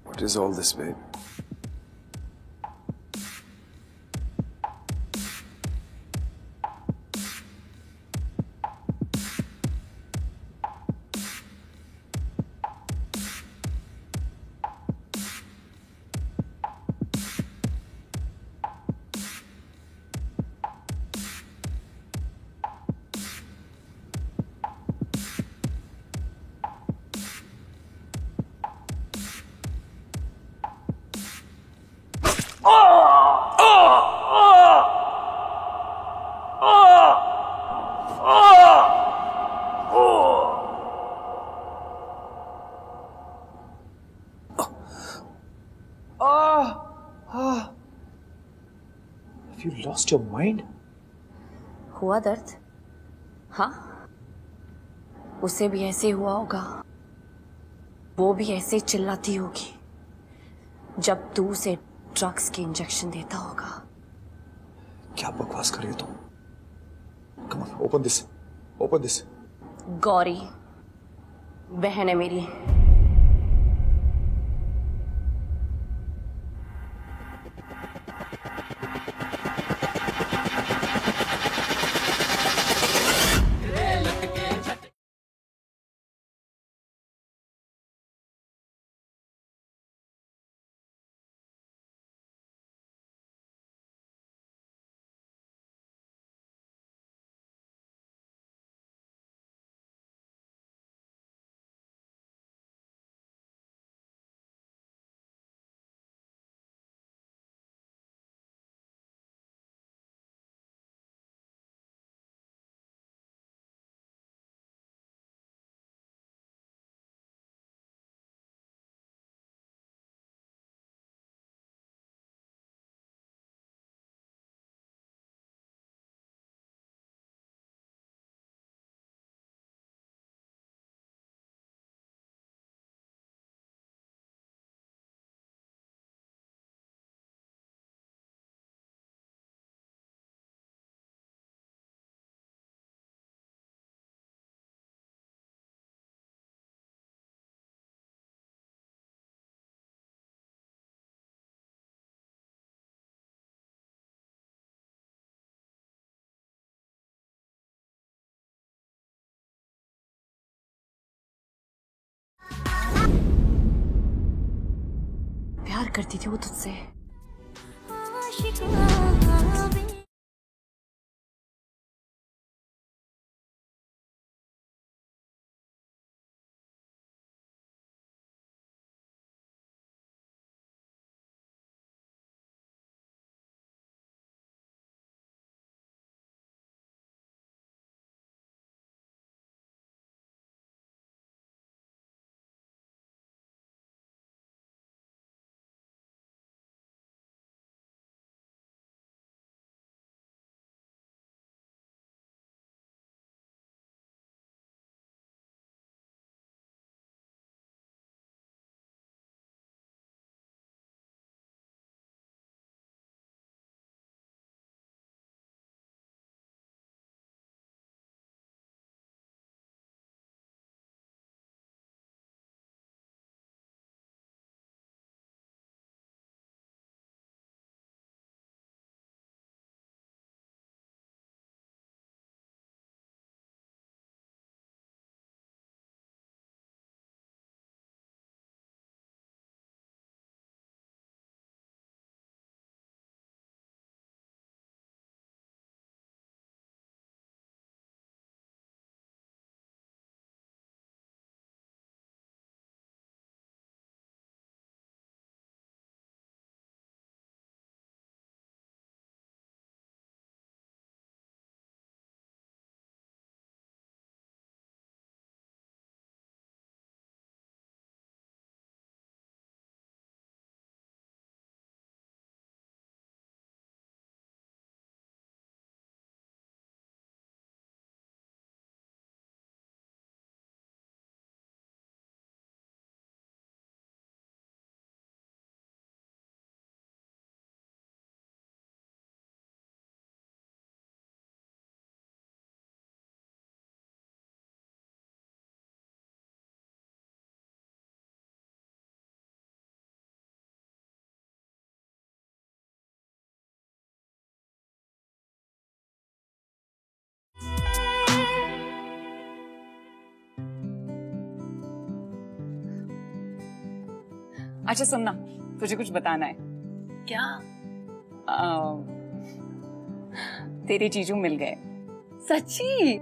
What is all this, babe? Have you lost your mind? हुआ दर्द? हाँ, उसे भी ऐसे हुआ होगा। वो भी ऐसे ही चिल्लाती होगी जब तू उसे ड्रग्स के इंजेक्शन देता होगा। क्या बकवास कर रही हो तुम? Come on, open this. Open this. Gauri बहन है मेरी। प्यार करती थी वो तुझसे। अच्छा सुनना, तुझे कुछ बताना है। क्या? तेरे जीजू मिल गए। सच्ची?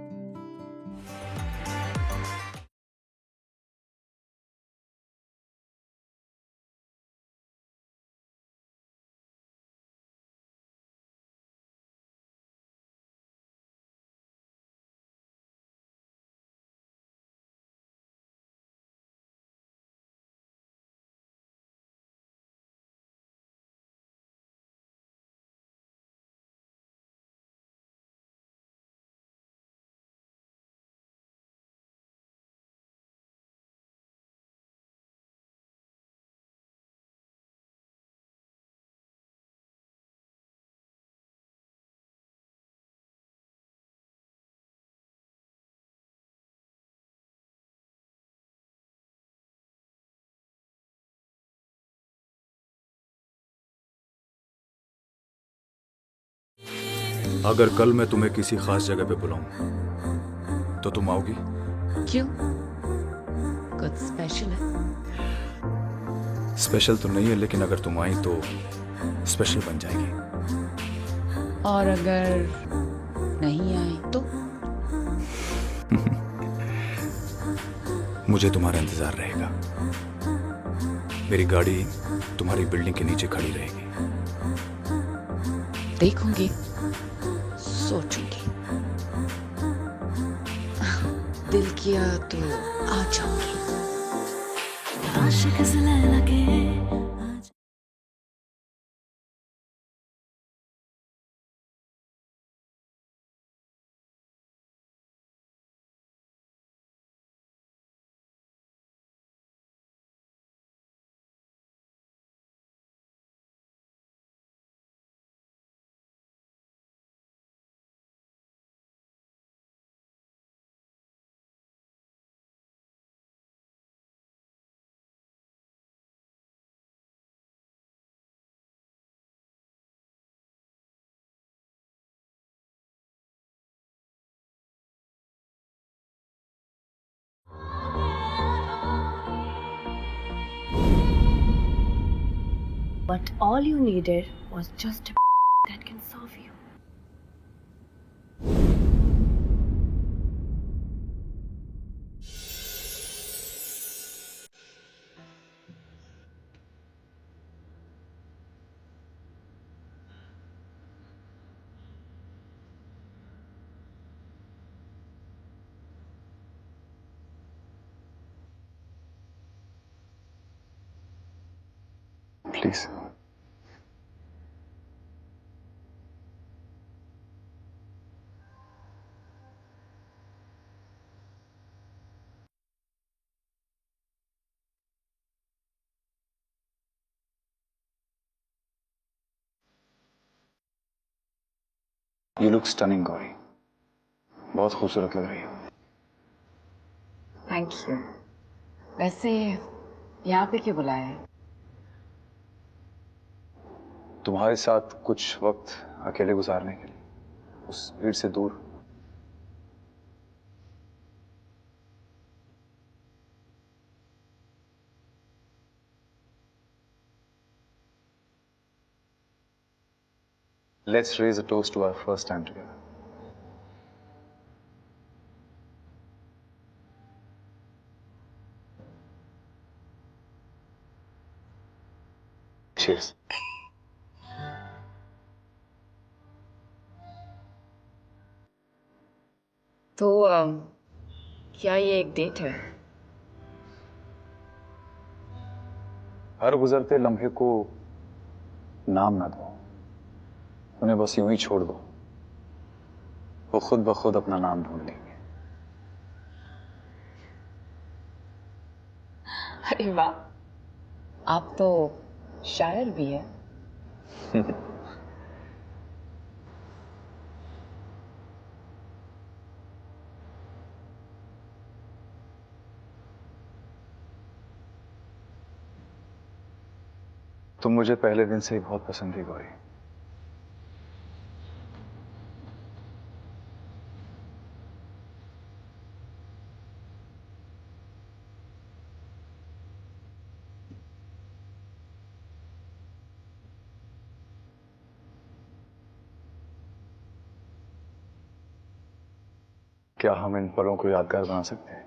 अगर कल मैं तुम्हें किसी खास जगह पे बुलाऊं तो तुम आओगी? क्यों? कुछ स्पेशल है? स्पेशल तो नहीं है, लेकिन अगर तुम आई तो स्पेशल बन जाएगी। और अगर नहीं आए तो? मुझे तुम्हारा इंतजार रहेगा। मेरी गाड़ी तुम्हारी बिल्डिंग के नीचे खड़ी रहेगी। देखूंगी, सोचूंगी, दिल किया तो आ जाऊंगी। आशिक से लगे But all you needed was just a that can serve you. Please. You look stunning, Gauri. बहुत खूबसूरत लग रही हो. Thank you. वैसे यहाँ पे क्यों बुलाया है? तुम्हारे साथ कुछ वक्त अकेले गुजारने के लिए, उस भीड़ से दूर. Let's raise a toast to our first time together. Cheers. तो क्या ये एक डेट है? हर गुजरते लम्हे को नाम ना दो, उन्हें बस यूं ही छोड़ दो. वो खुद ब खुद अपना नाम ढूंढ लेंगे. अरे वाह, आप तो शायर भी है. तुम मुझे पहले दिन से ही बहुत पसंद थी, गौरी. क्या हम इन पलों को यादगार बना सकते हैं?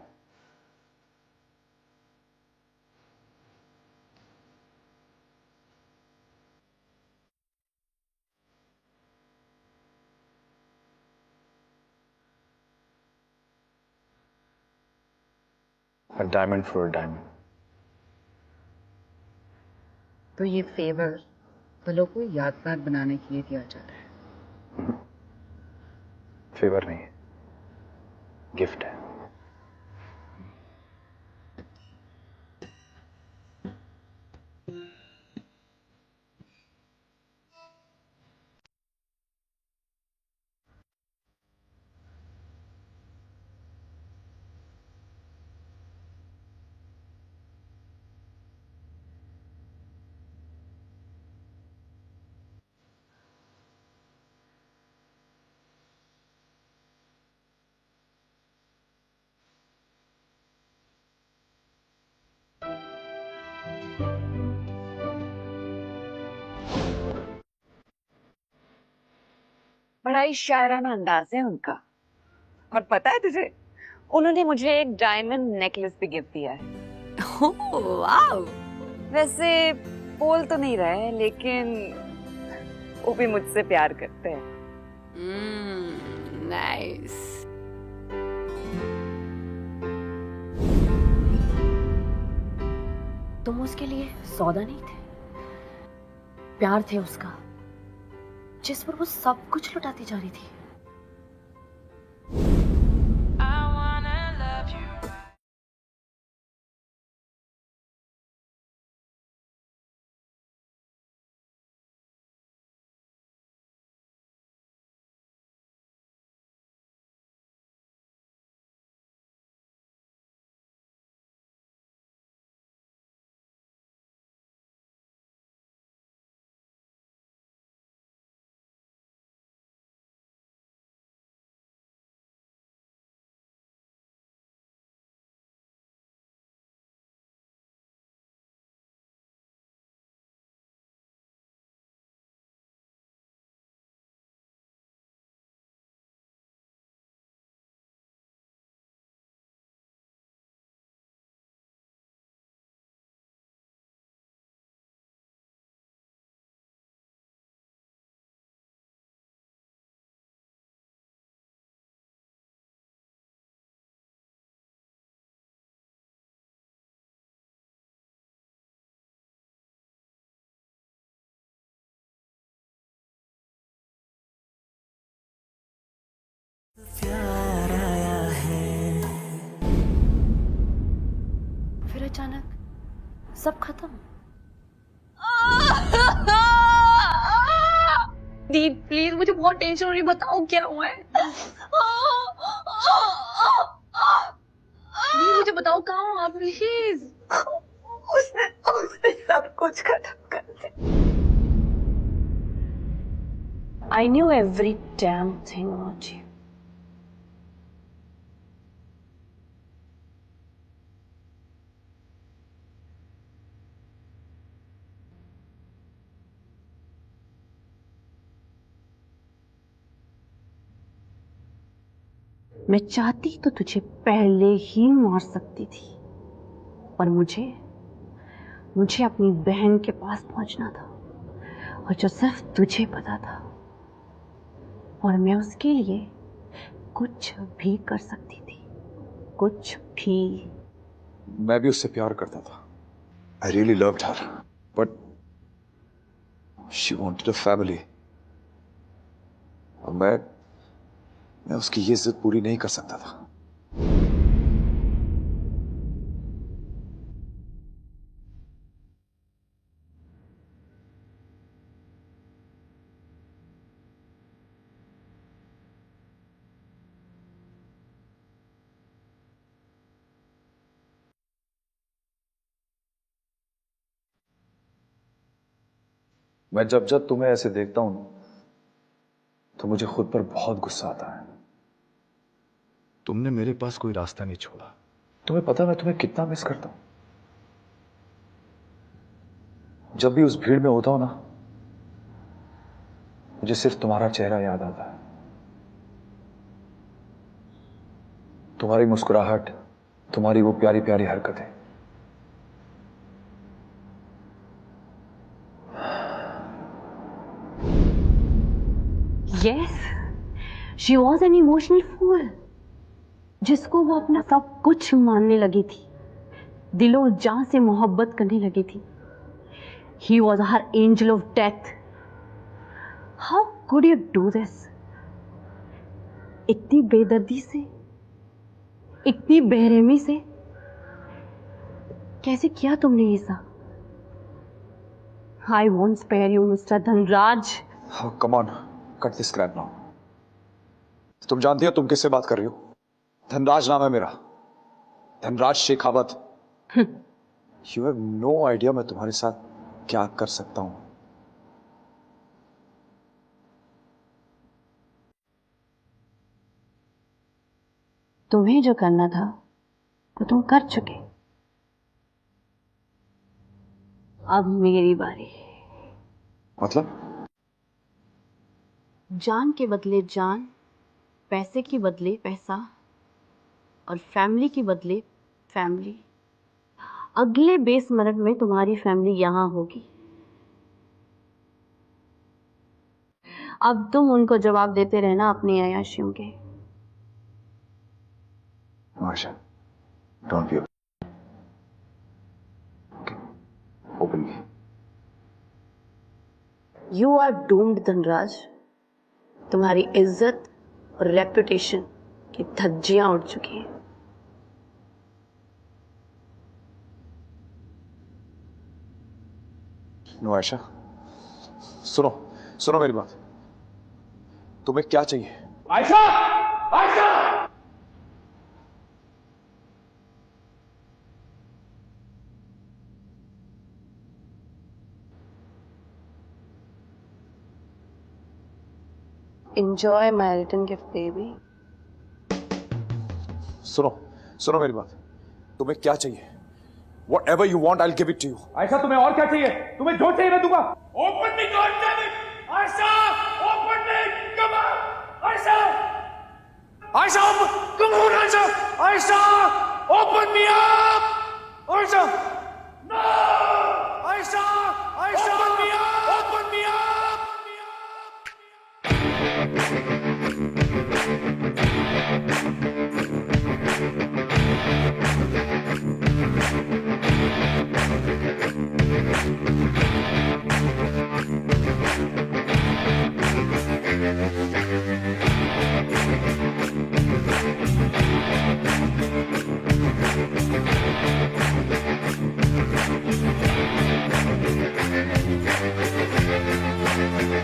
A diamond for a diamond. तो ये फेवर पलों को यादगार बनाने के लिए दिया जा रहा है. फेवर नहीं है, गिफ्ट है. बड़ा ही शायराना अंदाज है उनका. और पता है तुझे, उन्होंने मुझे एक डायमंड नेकलेस भी गिफ्ट दिया है. वाह. वैसे बोल तो नहीं रहे, लेकिन वो भी मुझसे प्यार करते हैं. नाइस. तुम उसके लिए सौदा नहीं थे, प्यार थे उसका, जिस पर वो सब कुछ लुटाती जा रही थी. सब खत्म। दी प्लीज, मुझे बहुत टेंशन हो रही है, बताओ क्या हुआ है। दी मुझे बताओ कहाँ हो आप, प्लीज। उसने सब कुछ खत्म कर दिया। I knew every damn thing about you. मैं चाहती तो तुझे पहले ही मार सकती थी, पर मुझे अपनी बहन के पास पहुंचना था, और जो सिर्फ तुझे पता था, और मैं उसके लिए कुछ भी कर सकती थी, कुछ भी। मैं भी उससे प्यार करता था। I really loved her, but she wanted a family. और मैं उसकी ये जिद पूरी नहीं कर सकता था। मैं जब जब तुम्हें ऐसे देखता हूं तो मुझे खुद पर बहुत गुस्सा आता है। तुमने मेरे पास कोई रास्ता नहीं छोड़ा। तुम्हें पता मैं तुम्हें कितना मिस करता हूं। जब भी उस भीड़ में होता हूं ना, मुझे सिर्फ तुम्हारा चेहरा याद आता है, तुम्हारी मुस्कुराहट, तुम्हारी वो प्यारी प्यारी हरकतें। Yes, she was an emotional fool, जिसको वो अपना सब कुछ मानने लगी थी, दिलो जान से मोहब्बत करने लगी थी। He was her angel of death. How could you do this? इतनी बेदर्दी से, इतनी बेरहमी से कैसे किया तुमने ये सब? I won't spare you, Mr. Dhanraj. Oh, come on, cut this crap now. तुम जानती हो तुम किससे बात कर रही हो? धनराज नाम है मेरा, Dhanraj Shekhawat. You have no idea मैं तुम्हारे साथ क्या कर सकता हूं। तुम्हें जो करना था वो तुम कर चुके। अब मेरी बारी। मतलब? जान के बदले जान, पैसे के बदले पैसा, और फैमिली के बदले फैमिली। अगले 20 मिनट में तुम्हारी फैमिली यहां होगी। अब तुम उनको जवाब देते रहना अपनी अय्याशियों के। Marsha, don't be upset. Okay, open me. You are doomed, Dhanraj. तुम्हारी इज्जत और रेपुटेशन की धज्जियां उड़ चुकी हैं। नो आयशा, सुनो मेरी बात। तुम्हें क्या चाहिए? Ayesha! Ayesha! Enjoy my return gift, baby. सुनो मेरी बात। तुम्हें क्या चाहिए? Whatever you want, I'll give it to you. Ayesha, तुम्हें और क्या चाहिए? तुम्हें जो चाहिए मैं दूंगा। Open me, God damn it! Ayesha! Open me! Come on! Ayesha! Ayesha! Come on, Ayesha! Ayesha! Open me up! Ayesha! No! Ayesha! Ayesha! Open me up! Open me up!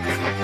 है